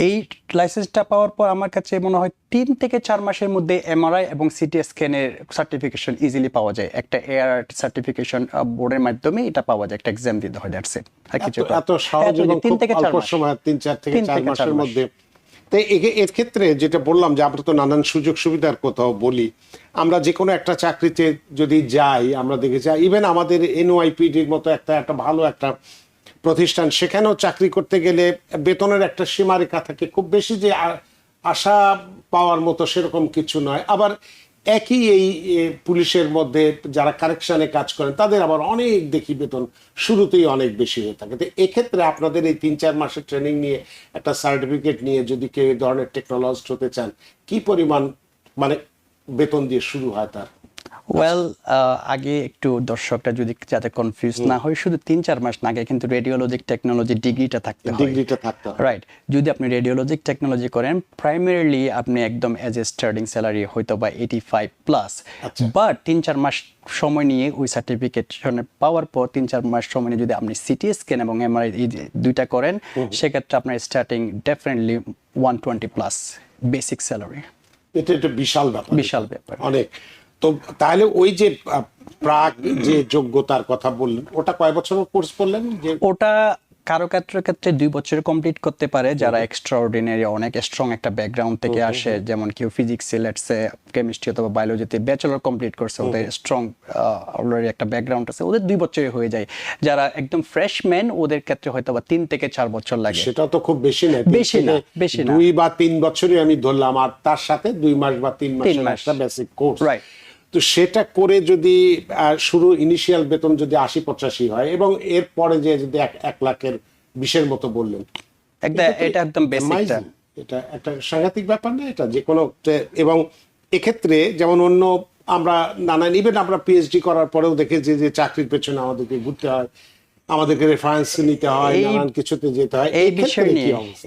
এই লাইসেন্সটা পাওয়ার পর আমার কাছে মনে হয় 3 থেকে 4 মাসের মধ্যে এমআরআই এবং সিটি স্ক্যানের সার্টিফিকেশন ইজিলি পাওয়া যায়। একটা এআরআরটি সার্টিফিকেশন বোর্ডের মাধ্যমে এটা পাওয়া যায়, একটা এক্সাম দিতে হয়। That's it.
এত সহজ এবং খুব অল্প সময়, 3-4 থেকে 4 মাসের মধ্যে। তো এর ক্ষেত্রে যেটা বললাম যে আমরা তো নানান সুযোগ সুবিধার কথাও বলি। আমরা যে কোনো একটা চাকরিতে যদি যাই, আমরা দেখে যাই ইভেন আমাদের এনওআইপিডির মতো একটা ভালো একটা প্রতিষ্ঠান, সেখানেও চাকরি করতে গেলে বেতনের একটা সীমারেখা থাকে, খুব বেশি যে আশা পাওয়ার মতো সেরকম কিছু নয়। আবার একই এই পুলিশের মধ্যে যারা কারেকশনে কাজ করেন তাদের আবার অনেক দেখি বেতন শুরুতেই অনেক বেশি হয়ে থাকে। তো এক্ষেত্রে আপনাদের এই 3-4 মাসের ট্রেনিং নিয়ে একটা সার্টিফিকেট নিয়ে যদি কেউ এই ধরনের টেকনোলজিস্ট হতে চান, কি পরিমাণ মানে বেতন দিয়ে শুরু হয় তার?
ওয়েল, আগে একটু দর্শকটা যদি যাতে কনফিউজ না হয়, শুধু 3-4 মাস না, আগে কিন্তু রেডিওলজিক টেকনোলজি ডিগ্রিটা থাকতে হয়।
ডিগ্রিটা থাকতে হয়।
রাইট। যদি আপনি রেডিওলজিক টেকনোলজি করেন, প্রাইমারিলি আপনি একদম এজ এ স্টার্টিং স্যালারি হয়তো বা 85 প্লাস,
আচ্ছা।
বাট 3-4 মাস সময় নিয়ে ওই সার্টিফিকেশন পাওয়ার পর 3-4 মাস সময় নিয়ে যদি আপনি সিটি স্ক্যান এবং এমআরআই দুইটা করেন, সেক্ষেত্রে আপনার starting definitely 120 plus basic salary.
এটা একটা বিশাল ব্যাপার।
বিশাল ব্যাপার।
অনেক। তো তাহলে ওই যে প্রাক যে যোগ্যতার কথা বললেন, ওটা কয় বছরের কোর্স করলেন? যে
ওটা কারো ক্ষেত্রে 2 বছরে কমপ্লিট করতে পারে, যারা এক্সট্রা অর্ডিনারি অনেক স্ট্রং একটা ব্যাকগ্রাউন্ড থেকে আসে, যেমন কেউ ফিজিক্সে, লেটসে কেমিস্ট্রি অথবা বায়োলজিতে ব্যাচেলর কমপ্লিট করছে, ওদের স্ট্রং অলরেডি একটা ব্যাকগ্রাউন্ড আছে, ওদের 2 বছরে হয়ে যায়। যারা একদম ফ্রেশম্যান, ওদের ক্ষেত্রে হয়তো বা 3 থেকে 4 বছর লাগে।
সেটা তো খুব বেশি না,
বেশি না, বেশি না।
2 বা 3 বছরই আমি ধরলাম, আর তার সাথে 2 মাস বা 3 মাসের
মাস।
একটা বেসিক কোর্স।
রাইট।
তো সেটা করে যদি শুরু ইনিশিয়াল বেতন যদি 80-85 হয়, এবং এরপরে যে যদি 1 লাখের 20-এর মতো বললেন,
এটা একদম বেসিকটা।
amazing। এটা একটা সাংঘাতিক ব্যাপার না এটা, যে কোনো এবং এক্ষেত্রে যেমন অন্য আমরা নানান ইভেন আমরা পিএইচডি করার পরেও দেখেছি যে চাকরির পেছনে আমাদেরকে ঘুরতে হয়, আমাদেরকে রেফারেন্স নিতে হয়, নানান কিছুতে যেতে হয়।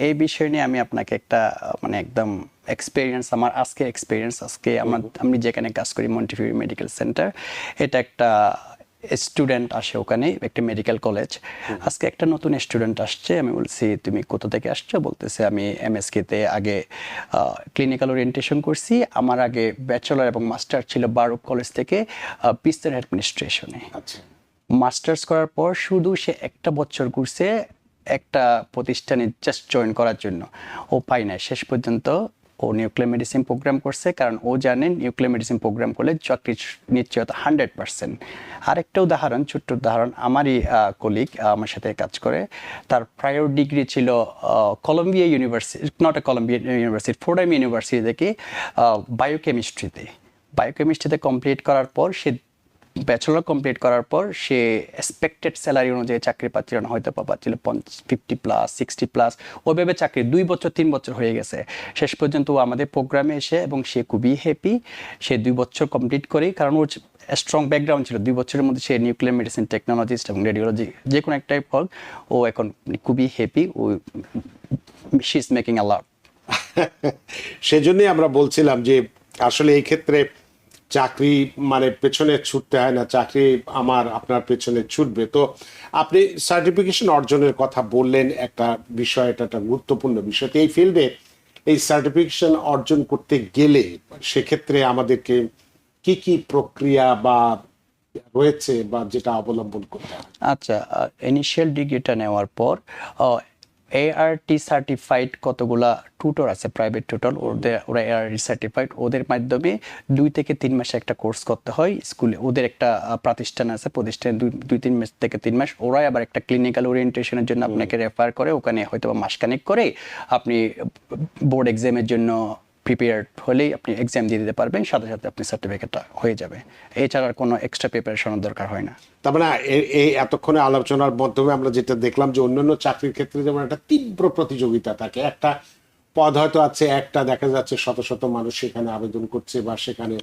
এই বিষয় নিয়ে আমি আপনাকে একটা মানে একদম এক্সপেরিয়েন্স, আমার আজকে এক্সপেরিয়েন্স, আমি যেখানে কাজ করি মন্টিফিউরি মেডিকেল সেন্টার, এটা একটা স্টুডেন্ট আসে ওখানে, একটা মেডিকেল কলেজ। আজকে একটা নতুন স্টুডেন্ট আসছে, আমি বলছি তুমি কোথা থেকে আসছো? বলতেছে আমি এমএসকে তে আগে ক্লিনিক্যাল ওরিয়েন্টেশন করছি, আমার আগে ব্যাচেলর এবং মাস্টার ছিল বারুক কলেজ থেকে বিজনেস অ্যাডমিনিস্ট্রেশনে।
আচ্ছা।
মাস্টার্স করার পর শুধু সে 1 বছর করছে একটা প্রতিষ্ঠানে জাস্ট জয়েন করার জন্য, ও পায় না শেষ পর্যন্ত। ও নিউক্লিয়ার মেডিসিন প্রোগ্রাম করছে, কারণ ও জানেন নিউক্লিয়ার মেডিসিন প্রোগ্রাম করলে চাকরির নিশ্চয়তা 100%। আরেকটা উদাহরণ, ছোট্ট উদাহরণ, আমারই কলিগ আমার সাথে কাজ করে, তার প্রায়র ডিগ্রি ছিল Columbia university, not a Columbia university, Fordham university থেকে বায়োকেমিস্ট্রিতে কমপ্লিট করার পর, সে ব্যাচেলর কমপ্লিট করার পর সে এক্সপেক্টেড স্যালারি অনুযায়ী চাকরি পাচ্ছিল না, হয়তো পাচ্ছিল 50 প্লাস 60 প্লাস, ওইভাবে চাকরি 2 বছর 3 বছর হয়ে গেছে। শেষ পর্যন্ত ও আমাদের প্রোগ্রামে এসে, এবং সে খুবই হ্যাপি, সে 2 বছর কমপ্লিট করেই, কারণ ওর স্ট্রং ব্যাকগ্রাউন্ড ছিল, 2 বছরের মধ্যে সে নিউক্লিয়ার মেডিসিন টেকনোলজিস্ট এবং রেডিওলজি যে কোনো একটা হোক, ও এখন খুবই হ্যাপি, ও she is making a lot.
সেজন্যই আমরা বলছিলাম যে আসলে এই ক্ষেত্রে চাকরি মানে পেছনে ছুটতে হয় না, চাকরি আপনার পেছনে ছুটবে। তো আপনি সার্টিফিকেশন অর্জনের কথা বললেন, একটা বিষয়, এটা একটা গুরুত্বপূর্ণ বিষয়। তো এই ফিল্ডে এই সার্টিফিকেশন অর্জন করতে গেলে সেক্ষেত্রে আমাদেরকে কি কি প্রক্রিয়া বা রয়েছে বা যেটা অবলম্বন করতে হয়?
আচ্ছা, ইনিশিয়াল ডিগ্রিটা নেওয়ার পর এআরটি সার্টিফাইড কতগুলা টিউটর আছে, প্রাইভেট টিউটর, ওরা এআরটি সার্টিফাইড, ওদের মাধ্যমে 2 থেকে 3 মাসে একটা কোর্স করতে হয় স্কুলে। ওদের একটা প্রতিষ্ঠান আছে, প্রতিষ্ঠানে 2-3 মাস থেকে 3 মাস, ওরাই আবার একটা ক্লিনিক্যাল ওরিয়েন্টেশনের জন্য আপনাকে রেফার করে, ওখানে হয়তো মাসখানেক করে আপনি বোর্ড এক্সামের জন্য প্রিপেয়ার্ড হলেই আপনি এক্সাম দিয়ে দিতে পারবেন, সাথে সাথে আপনি সার্টিফিকেটটা হয়ে যাবে। এছাড়া আর কোনো এক্সট্রা প্রিপারেশনের দরকার হয় না।
তার মানে এই এতক্ষণে আলোচনার মাধ্যমে আমরা যেটা দেখলাম যে অন্যান্য চাকরির ক্ষেত্রে যেমন একটা তীব্র প্রতিযোগিতা থাকে, একটা পদ হয়তো আছে, একটা দেখা যাচ্ছে শত শত মানুষ সেখানে আবেদন করছে বা সেখানে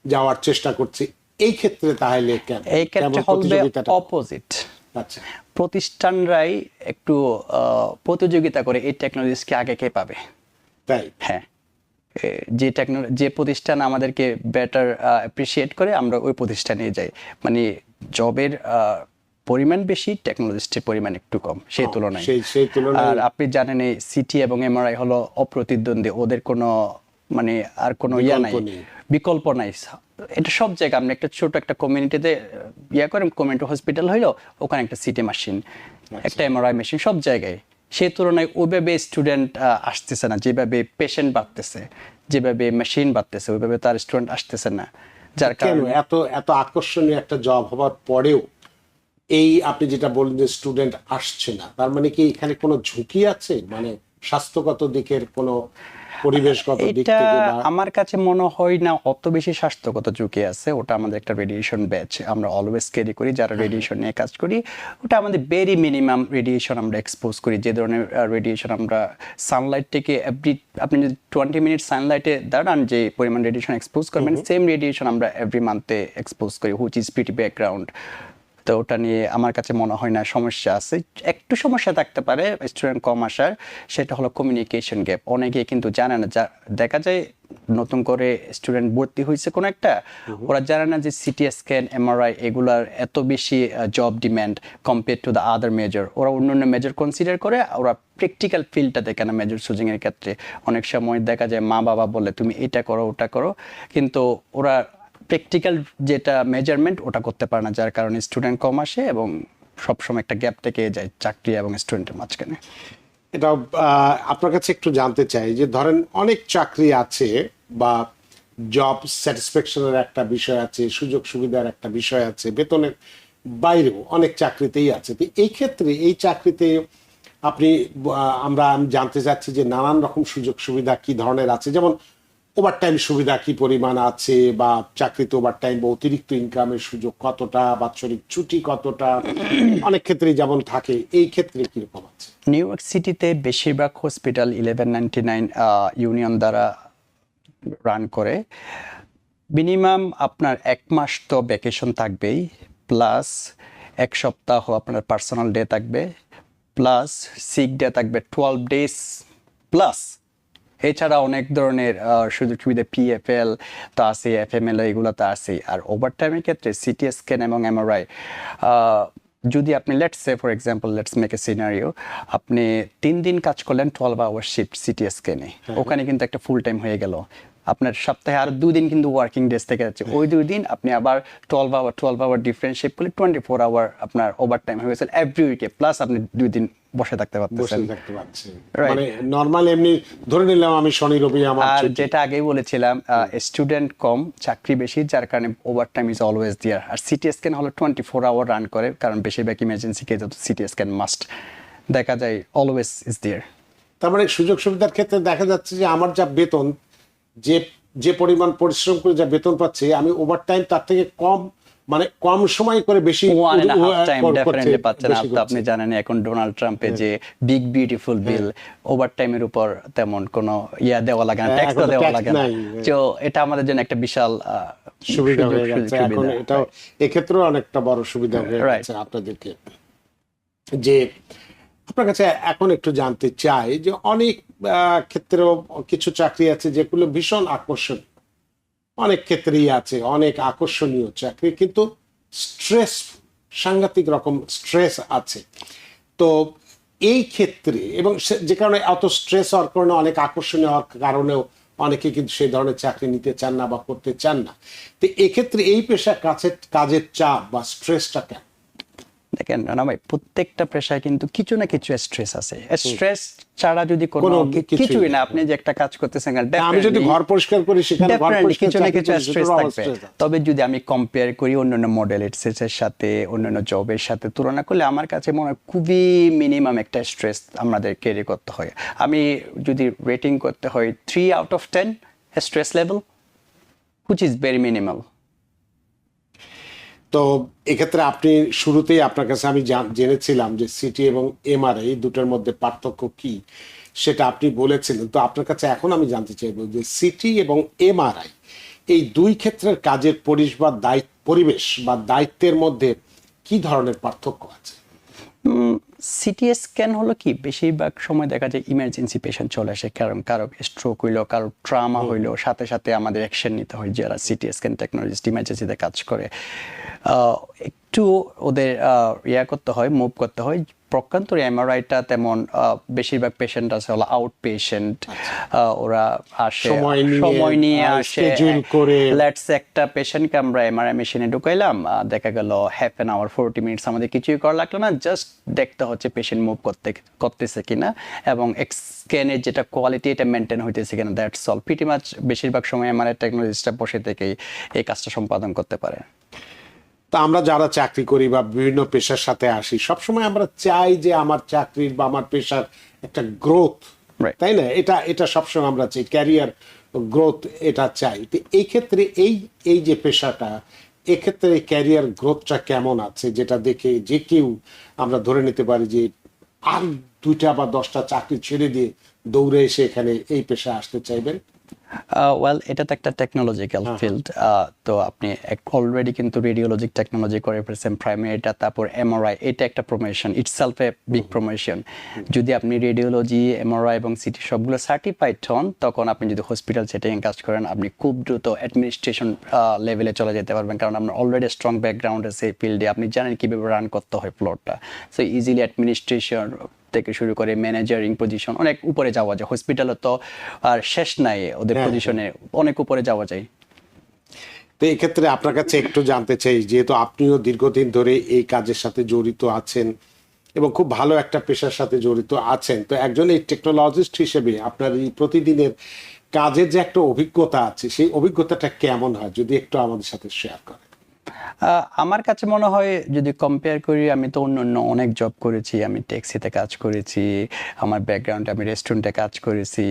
যাওয়ার চেষ্টা করছে, এই ক্ষেত্রে তাহলে কেন?
এই ক্ষেত্রে হবে অপোজিট।
আচ্ছা।
প্রতিষ্ঠানরাই একটু প্রতিযোগিতা করে এই টেকনোলজিসকে আগে কে পাবে।
তাই?
হ্যাঁ, যে প্রতিষ্ঠান আমাদেরকে বেটার অ্যাপ্রিসিয়েট করে, আমরা ওই প্রতিষ্ঠানে যাই। মানে জবের পরিমাণ বেশি, টেকনোলজিস্টের পরিমাণ একটু কম সেই তুলনায়। আর আপনি জানেন এই সিটি এবং এমআরআই হলো অপ্রতিদ্বন্দ্বী, ওদের কোনো মানে আর কোনো বিকল্প নাই। এটা সব জায়গায়, আপনি একটা ছোট একটা কমিউনিটিতে করেন, কমিউনিটি হসপিটাল হইলো, ওখানে একটা সিটি মেশিন, একটা এমআরআই মেশিন, সব জায়গায়। সেই তুলনায় ওইভাবে স্টুডেন্ট আসতেছে না, যেভাবে পেশেন্ট বাড়তেছে, যেভাবে মেশিন বাড়তেছে, ওইভাবে তার স্টুডেন্ট আসতেছে না। যার কারণে
এত আকর্ষণীয় একটা জব হওয়ার পরেও এই আপনি যেটা বললেন যে স্টুডেন্ট আসছে না, তার মানে কি এখানে কোনো ঝুঁকি আছে, মানে স্বাস্থ্যগত দিকের কোনো পরিবেশগত দিক
এটা
থেকে বা
আমার কাছে মনে হয় না অত বেশি স্বাস্থ্যগত ঝুঁকি আছে। ওটা আমাদের একটা রেডিয়েশন ব্যাচ আমরা অলওয়েজ ক্যারি করি, যারা রেডিয়েশন নিয়ে কাজ করি। ওটা আমাদের ভেরি মিনিমাম রেডিয়েশন আমরা এক্সপোজ করি, যে ধরনের রেডিয়েশন আমরা সানলাইট থেকে আপনি যদি 20 মিনিট সানলাইটে দাঁড়ান, যে পরিমাণ রেডিয়েশন এক্সপোজ করবেন, সেম রেডিয়েশন আমরা এভরি মান্থে এক্সপোজ করি, হুইচ ইজ প্রিটি ব্যাকগ্রাউন্ড। তো ওটা নিয়ে আমার কাছে মনে হয় না সমস্যা আছে। একটু সমস্যা থাকতে পারে স্টুডেন্ট কম আসার, সেটা হলো কমিউনিকেশন গ্যাপ। অনেকে কিন্তু জানে না, দেখা যায় নতুন করে স্টুডেন্ট ভর্তি হয়েছে কোনো একটা, ওরা জানে না যে সিটি স্ক্যান, এমআরআই এগুলার এত বেশি job demand compare to the other major. ওরা অন্য মেজর কনসিডার করে, ওরা প্র্যাকটিক্যাল ফিল্ডটা দেখে না মেজর চুজিং এর ক্ষেত্রে। অনেক সময় দেখা যায় মা বাবা বলে তুমি এটা করো ওটা করো, কিন্তু ওরা প্র্যাকটিক্যাল যেটা মেজারমেন্ট ওটা করতে পারে না, যার কারণে স্টুডেন্ট কম আসে এবং সবসময় একটা গ্যাপ থেকে যায় চাকরি এবং স্টুডেন্টের মাঝখানে।
এটা আপনার কাছে একটু জানতে চাই যে ধরেন অনেক চাকরি আছে বা জব স্যাটিসফ্যাকশনের একটা বিষয় আছে, সুযোগ সুবিধার একটা বিষয় আছে, বেতনের বাইরেও অনেক চাকরিতেই আছে। তো এই ক্ষেত্রে এই চাকরিতে আপনি আমি জানতে চাচ্ছি যে নানান রকম সুযোগ সুবিধা কি ধরনের আছে, যেমন ওভারটাইম সুবিধা কি পরিমাণ আছে, বা চাকরিতে ওভারটাইম বা অতিরিক্ত ইনকামের সুযোগ কতটা, বাৎসরিক ছুটি কতটা, অনেক ক্ষেত্রে যেমন থাকে, এই ক্ষেত্রে কিরকম আছে?
নিউ ইয়র্ক সিটিতে বেশিরভাগ হসপিটাল 1199 ইউনিয়ন দ্বারা রান করে। মিনিমাম আপনার 1 মাস তো ভ্যাকেশন থাকবেই, প্লাস 1 সপ্তাহ আপনার পার্সোনাল ডে থাকবে, প্লাস সিক ডে থাকবে 12 ডেজ প্লাস। এছাড়া অনেক ধরনের সুযোগ সুবিধা, পিএফএল তো আছে, এফএমএল এগুলো তো আছে। আর ওভারটাইমের ক্ষেত্রে সিটি স্ক্যান এবং এমআরআই, যদি আপনি let's say for example, let's make a scenario, আপনি 3 দিন কাজ করলেন 12 আওয়ার শিফট সিটি স্ক্যানে, ওখানে কিন্তু একটা ফুল টাইম হয়ে গেল। আপনার সপ্তাহে আর 2 দিন কিন্তু ওয়ার্কিং ডেজ থেকে যাচ্ছে, ওই 2 দিন আপনি আবার 12 আওয়ার ডিফারেন্ট শিফট করলে 24 আওয়ার আপনার ওভার টাইম হয়ে গেছে এভরি উইকে, প্লাস আপনি 2 দিন বসে থাকতে পারতেছেন।
Right. মানে নরমাল এমনি ধরে নিলাম আমি শনি রবি আমার
আর
ছুটি।
যেটা আগেই বলেছিলাম, স্টুডেন্ট কম চাকরি বেশি, যার কারণে ওভারটাইম ইজ অলওয়েজ দেয়ার। আর সিটি স্ক্যান হলো 24 আওয়ার রান করে, কারণ বেশিরভাগ ইমার্জেন্সি কেসে তো সিটি স্ক্যান মাস্ট, দেখা যায় অলওয়েজ ইজ দেয়ার।
তার মানে সুযোগ সুবিধার ক্ষেত্রে দেখা যাচ্ছে যে আমার যা বেতন, যে যে পরিমাণ পরিশ্রম করে যা বেতন পাচ্ছে, আমি ওভারটাইম তার থেকে কম, মানে কম সময় করে বেশি
1.5 টাইম
করছে,
ডেফিনেটলি পাচ্ছেন।
বেশি করছে।
আপনি জানেন এখন ডোনাল্ড ট্রাম্পের যে বিগ বিউটিফুল বিল, ওভারটাইমের উপর তেমন কোনো দেওয়া লাগে না, ট্যাক্স
এখন
দেওয়া
tax
লাগে না।
নাই।
তো এটা আমাদের জন্য একটা বিশাল
সুবিধা হয়ে
সুযোগ
গেছে এখন,
সুবিধা।
এটাও এক্ষেত্রেও অনেকটা বড় সুবিধা হয়ে
Right.
গেছে আপনাদেরকে। যে আপনার কাছে এখন একটু জানতে চাই যে অনেক ক্ষেত্রেও কিছু চাকরি আছে যেগুলো ভীষণ আকর্ষণীয়, অনেক ক্ষেত্রেই আছে অনেক আকর্ষণীয় চাকরি, কিন্তু স্ট্রেস, সাংঘাতিক রকম স্ট্রেস আছে। তো এই ক্ষেত্রে এবং যে কারণে এত স্ট্রেস হওয়ার কারণে, অনেক আকর্ষণীয় হওয়ার কারণেও অনেকে কিন্তু সেই ধরনের চাকরি নিতে চান না বা করতে চান না। তো এক্ষেত্রে এই পেশার কাজের চাপ বা স্ট্রেসটা কেন?
দেখেন রানা ভাই, প্রত্যেকটা পেশায় কিন্তু কিছু না কিছু স্ট্রেস আছে। স্ট্রেস ছাড়া যদি কোনো কিছুই না, আপনি যে একটা কাজ করতেছেন,
আমি যদি ঘর পরিষ্কার করি সেখানে ঘর পরিষ্কার
কিছু না কিছু
করি,
স্ট্রেস
সেটারও
থাকবে।
stress আছে।
তবে যদি আমি কম্পেয়ার করি অন্যান্য মডেল এর সাথে, অন্যান্য জবের সাথে তুলনা করলে, আমার কাছে মনে হয় খুবই মিনিমাম একটা স্ট্রেস আমাদের ক্যারি করতে হয়। আমি যদি রেটিং করতে হয় 3 out of 10 stress level, which is very minimal.
তো এক্ষেত্রে আপনি শুরুতেই আপনার কাছে আমি জেনেছিলাম যে সিটি এবং এমআরআই দুটোর মধ্যে পার্থক্য কি সেটা আপনি বলেছিলেন। তো আপনার কাছে এখন আমি জানতে চাইবো যে সিটি এবং এমআরআই এই দুই ক্ষেত্রের কাজের পরিবেশ বা দায়িত্বের মধ্যে কি ধরনের পার্থক্য আছে?
সিটি স্ক্যান হলো কি, বেশিরভাগ সময় দেখা যায় ইমার্জেন্সি পেশেন্ট চলে আসে, কারণ কারো স্ট্রোক হইলো, কারো ট্রামা হইলো, সাথে সাথে আমাদের অ্যাকশন নিতে হয় যারা সিটি স্ক্যান টেকনোলজিস্ট ইমার্জেন্সিতে কাজ করে। একটু ওদের করতে হয়, মুভ করতে হয়। প্রকান্তরে এমআরআইটা তেমন বেশিরভাগ পেশেন্ট আছে হলো আউট পেশেন্ট, ওরা আসে সময় নিয়ে আসে, লেটস একটা পেশেন্টকে আমরা এমআরআই মেশিনে ঢুকাইলাম, দেখা গেল 1/2 hour 40 minutes আমাদের কিছুই করা লাগলো না, জাস্ট দেখতে হচ্ছে পেশেন্ট মুভ করতেছে কিনা এবং স্ক্যানের যেটা কোয়ালিটি এটা মেনটেন হইতেছে কিনা, দ্যাটস অল। প্রিটি মাচ বেশিরভাগ সময় এমআরআই টেকনোলজিস্টরা বসে থেকেই এই কাজটা সম্পাদন করতে পারে।
তা আমরা যারা চাকরি করি বা বিভিন্ন পেশার সাথে আসি, সবসময় আমরা চাই যে আমার চাকরির বা আমার পেশার একটা গ্রোথ
Right.
তাই না? এটা এটা সবসময় আমরা চাই, ক্যারিয়ার গ্রোথ এটা চাই। তো এই ক্ষেত্রে এই যে পেশাটা, এক্ষেত্রে ক্যারিয়ার গ্রোথটা কেমন আছে, যেটা দেখে যে কেউ আমরা ধরে নিতে পারি যে আর 2টা বা 10টা চাকরি ছেড়ে দিয়ে দৌড়ে এসে এখানে এই পেশা আসতে চাইবেন?
ওয়েল, এটা তো একটা টেকনোলজিক্যাল ফিল্ড। তো আপনি অলরেডি কিন্তু রেডিওলজিক টেকনোলজি করে ফেলছেন, প্রাইমারিটা, তারপর এমআরআই, এটা একটা promotion, itself a big promotion. যদি আপনি রেডিওলজি, এমআরআই এবং সিটি সবগুলো সার্টিফাইড হন, তখন আপনি যদি হসপিটাল সেটিং কাজ করেন, আপনি খুব দ্রুত অ্যাডমিনিস্ট্রেশন লেভেলে চলে যেতে পারবেন, কারণ আপনার অলরেডি স্ট্রং ব্যাকগ্রাউন্ড আছে এই ফিল্ডে, আপনি জানেন কিভাবে রান করতে হয় ফ্লোরটা। সো ইজিলি অ্যাডমিনিস্ট্রেশন থেকে শুরু করে ম্যানেজারিং পজিশন অনেক উপরে যাওয়া যায়। হসপিটালে তো আর শেষ নাই, ওদের পজিশনে অনেক উপরে যাওয়া যায়।
তো এই ক্ষেত্রে আপনার কাছে একটু জানতে চাই, যেহেতু আপনিও দীর্ঘদিন ধরে এই কাজের সাথে জড়িত আছেন এবং খুব ভালো একটা পেশার সাথে জড়িত আছেন, তো একজন এই টেকনোলজিস্ট হিসেবে আপনার এই প্রতিদিনের কাজের যে একটা অভিজ্ঞতা আছে, সেই অভিজ্ঞতাটা কেমন হয় যদি একটু আমাদের সাথে শেয়ার করেন?
আমার কাছে মনে হয়, যদি কম্পেয়ার করি, আমি তো অন্য অনেক জব করেছি, আমি ট্যাক্সিতে কাজ করেছি, আমার ব্যাকগ্রাউন্ডে আমি রেস্টুরেন্টে কাজ করেছি।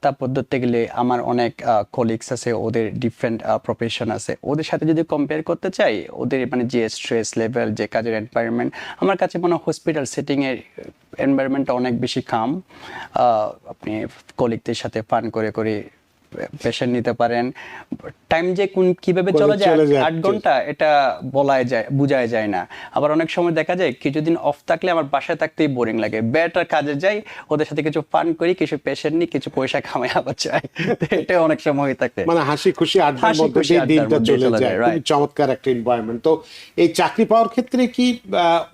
তারপর ধরতে গেলে আমার অনেক কলিগস আছে, ওদের ডিফারেন্ট প্রফেশন আছে, ওদের সাথে যদি কম্পেয়ার করতে চাই, ওদের মানে যে স্ট্রেস লেভেল, যে কাজের এনভায়রনমেন্ট, আমার কাছে মনে হয় হসপিটাল সেটিংয়ের এনভায়রনমেন্টটা অনেক বেশি কাম। আপনি কলিগদের সাথে ফান করে করে পেশেন্ট নিতে পারেন। টাইম যে কিভাবে চলে যায় 8 ঘন্টা, এটা বোঝাই যায় না। আবার অনেক সময় দেখা যায় কিছুদিন অফ থাকলে আমার বাসায় থাকতেই বোরিং লাগে, বেটার কাজে যাই, ওদের সাথে কিছু ফান করি, কিছু পেশেন্ট নিই, কিছু পয়সা কামাই আবার চাই। এটা অনেক সময় হয়ে থাকে,
মানে হাসি খুশি আড্ডার মধ্যে দিয়ে দিনটা চলে যায়। খুব চমৎকার একটা এনভায়রনমেন্ট। তো এই চাকরি পাওয়ার ক্ষেত্রে কি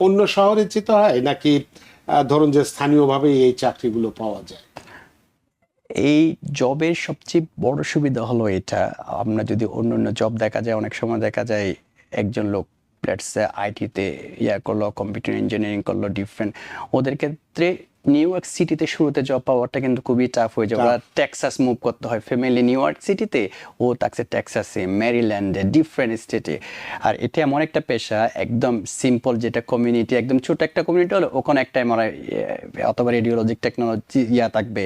অন্য শহরে যেতে হয়, নাকি ধরুন যে স্থানীয়ভাবে এই চাকরিগুলো পাওয়া যায়?
এই জবের সবচেয়ে বড় সুবিধা হলো এটা, আমরা যদি অন্য জব দেখা যায়, অনেক সময় দেখা যায় একজন লোক আইটিতে করলো, কম্পিউটার ইঞ্জিনিয়ারিং করলো, ডিফারেন্ট, ওদের ক্ষেত্রে নিউ ইয়র্ক সিটিতে শুরুতে জব পাওয়াটা কিন্তু খুবই টাফ হয়ে যায়। ওরা টেক্সাস মুভ করতে হয়, ফ্যামিলি নিউ ইয়র্ক সিটিতে, ও থাকছে টেক্সাসে, ম্যারিল্যান্ডে, ডিফারেন্ট স্টেটে। আর এটা এমন একটা পেশা, একদম সিম্পল, যেটা কমিউনিটি, একদম ছোট একটা কমিউনিটি হলে ওখানে একটা এমআরআই অথবা রেডিওলজিক টেকনোলজি থাকবে,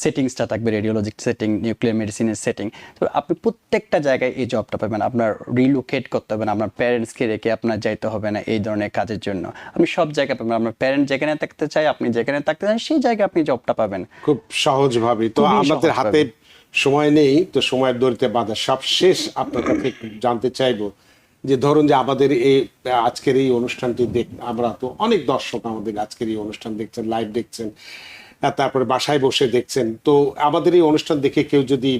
সেটিংসটা থাকবে, রেডিওলজিক সেটিং, নিউক্লিয়ার মেডিসিনের সেটিং। তো আপনি প্রত্যেকটা জায়গায় এই জবটা পাবেন, আপনার রিলোকেট করতে হবে না, আপনার প্যারেন্টসকে রেখে আপনার যাইতে হবে না এই ধরনের কাজের জন্য। আপনি সব জায়গায় পাবেন, আপনার প্যারেন্ট যেখানে থাকতে চাই, আপনি যেখানে থাকতে চান, সেই জায়গায় আপনি জবটা পাবেন
খুব সহজভাবে। তো আমাদের হাতে সময় নেই, তো সময়ের দড়িতে বাঁধা। সব শেষ আপনার কাছে জানতে চাইবো যে ধরুন যে আমাদের এই আজকের এই অনুষ্ঠানটি আমরা তো অনেক দর্শক আমাদের আজকের এই অনুষ্ঠান দেখছেন, লাইভ দেখছেন, তারপরে বাসায় বসে দেখছেন। তো আমাদের এই অনুষ্ঠান দেখে কেউ যদি,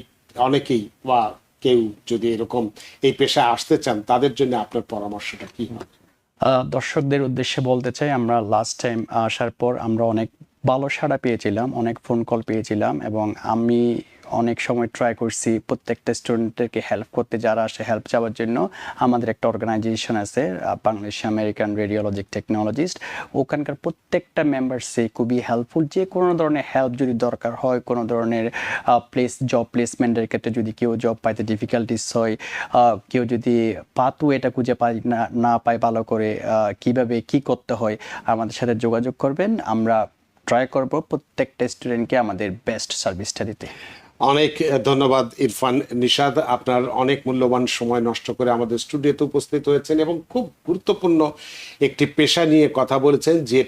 অনেকেই বা কেউ যদি এরকম এই পেশায় আসতে চান, তাদের জন্য আপনার পরামর্শটা কি হবে?
দর্শকদের উদ্দেশ্যে বলতে চাই, আমরা লাস্ট টাইম আসার পর আমরা অনেক ভালো সাড়া পেয়েছিলাম, অনেক ফোন কল পেয়েছিলাম, এবং আমি অনেক সময় ট্রাই করছি প্রত্যেকটা স্টুডেন্টদেরকে হেল্প করতে, যারা আসে হেল্প চাওয়ার জন্য। আমাদের একটা অর্গানাইজেশন আছে, বাংলাদেশ আমেরিকান রেডিওলজিক টেকনোলজিস্ট, ওখানকার প্রত্যেকটা মেম্বারসে খুবই হেল্পফুল। যে কোনো ধরনের হেল্প যদি দরকার হয়, কোনো ধরনের জব প্লেসমেন্টের ক্ষেত্রে যদি কেউ জব পাইতে ডিফিকাল্টিস হয়, কেউ যদি পাথওয়েটা খুঁজে না পায় ভালো করে, কিভাবে কি করতে হয়, আমাদের সাথে যোগাযোগ করবেন। আমরা ট্রাই করব প্রত্যেকটা স্টুডেন্টকে আমাদের বেস্ট সার্ভিসটা দিতে।
অনেক ধন্যবাদ ইরফান নিশাদ, আপনার অনেক মূল্যবান সময় নষ্ট করে আমাদের স্টুডিওতে উপস্থিত হয়েছেন এবং খুব গুরুত্বপূর্ণ একটি পেশা নিয়ে কথা বলেছেন, যে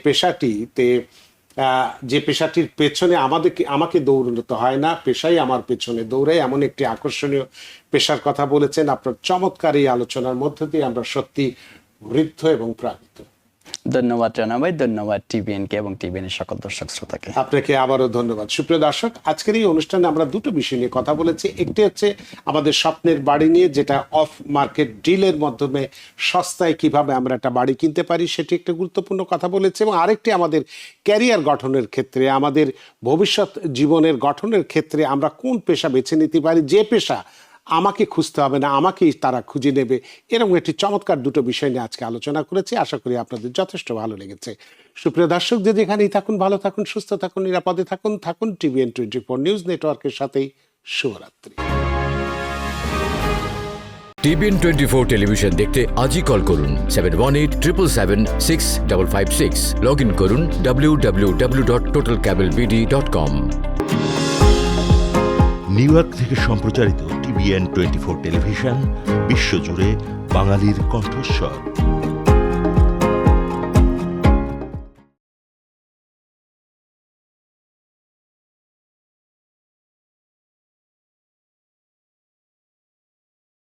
পেশাটির পেছনে আমাকে দৌড়তে হয় না, পেশাই আমার পেছনে দৌড়ায়, এমন একটি আকর্ষণীয় পেশার কথা বলেছেন। আপনার চমৎকার এই আলোচনার মধ্য দিয়ে আমরা সত্যি বৃদ্ধ এবং প্রাণিত।
ধন্যবাদ রানা ভাই, ধন্যবাদ টিভিএনকে এবং টিভিএনের সকল দর্শক শ্রোতাকে।
আপনাকে আবারও ধন্যবাদ। সুপ্রিয় দর্শক, আজকের এই অনুষ্ঠানে আমরা দুটো বিষয় নিয়ে কথা বলেছি। একটি হচ্ছে আমাদের স্বপ্নের বাড়ি নিয়ে, যেটা অফ মার্কেট ডিলের মাধ্যমে সস্তায় কিভাবে আমরা একটা বাড়ি কিনতে পারি, সেটি একটা গুরুত্বপূর্ণ কথা বলেছে। এবং আরেকটি আমাদের ক্যারিয়ার গঠনের ক্ষেত্রে, আমাদের ভবিষ্যৎ জীবনের গঠনের ক্ষেত্রে আমরা কোন পেশা বেছে নিতে পারি, যে পেশা আমাকে খুঁজতে হবে না, আমাকেই তারা খুঁজে নেবে। এরকম একটি চমৎকার দুটো বিষয় নিয়ে আজকে আলোচনা করেছি। আশা করি আপনাদের যথেষ্ট ভালো লেগেছে। সুপ্রিয় দর্শক, যে যেখানেই থাকুন, ভালো থাকুন, সুস্থ থাকুন, নিরাপদে থাকুন টিভিএন 24 নিউজ নেটওয়ার্কের সাথেই। শুভরাত্রি।
TBN 24 টেলিভিশন দেখতে আজই কল করুন 7187776556। লগ ইন করুন www.totalcablebd.com।
নিউ ইয়র্ক থেকে সম্প্রচারিত TBN 24 টেলিভিশন বিশ্বজুড়ে বাঙালির কণ্ঠস্বর।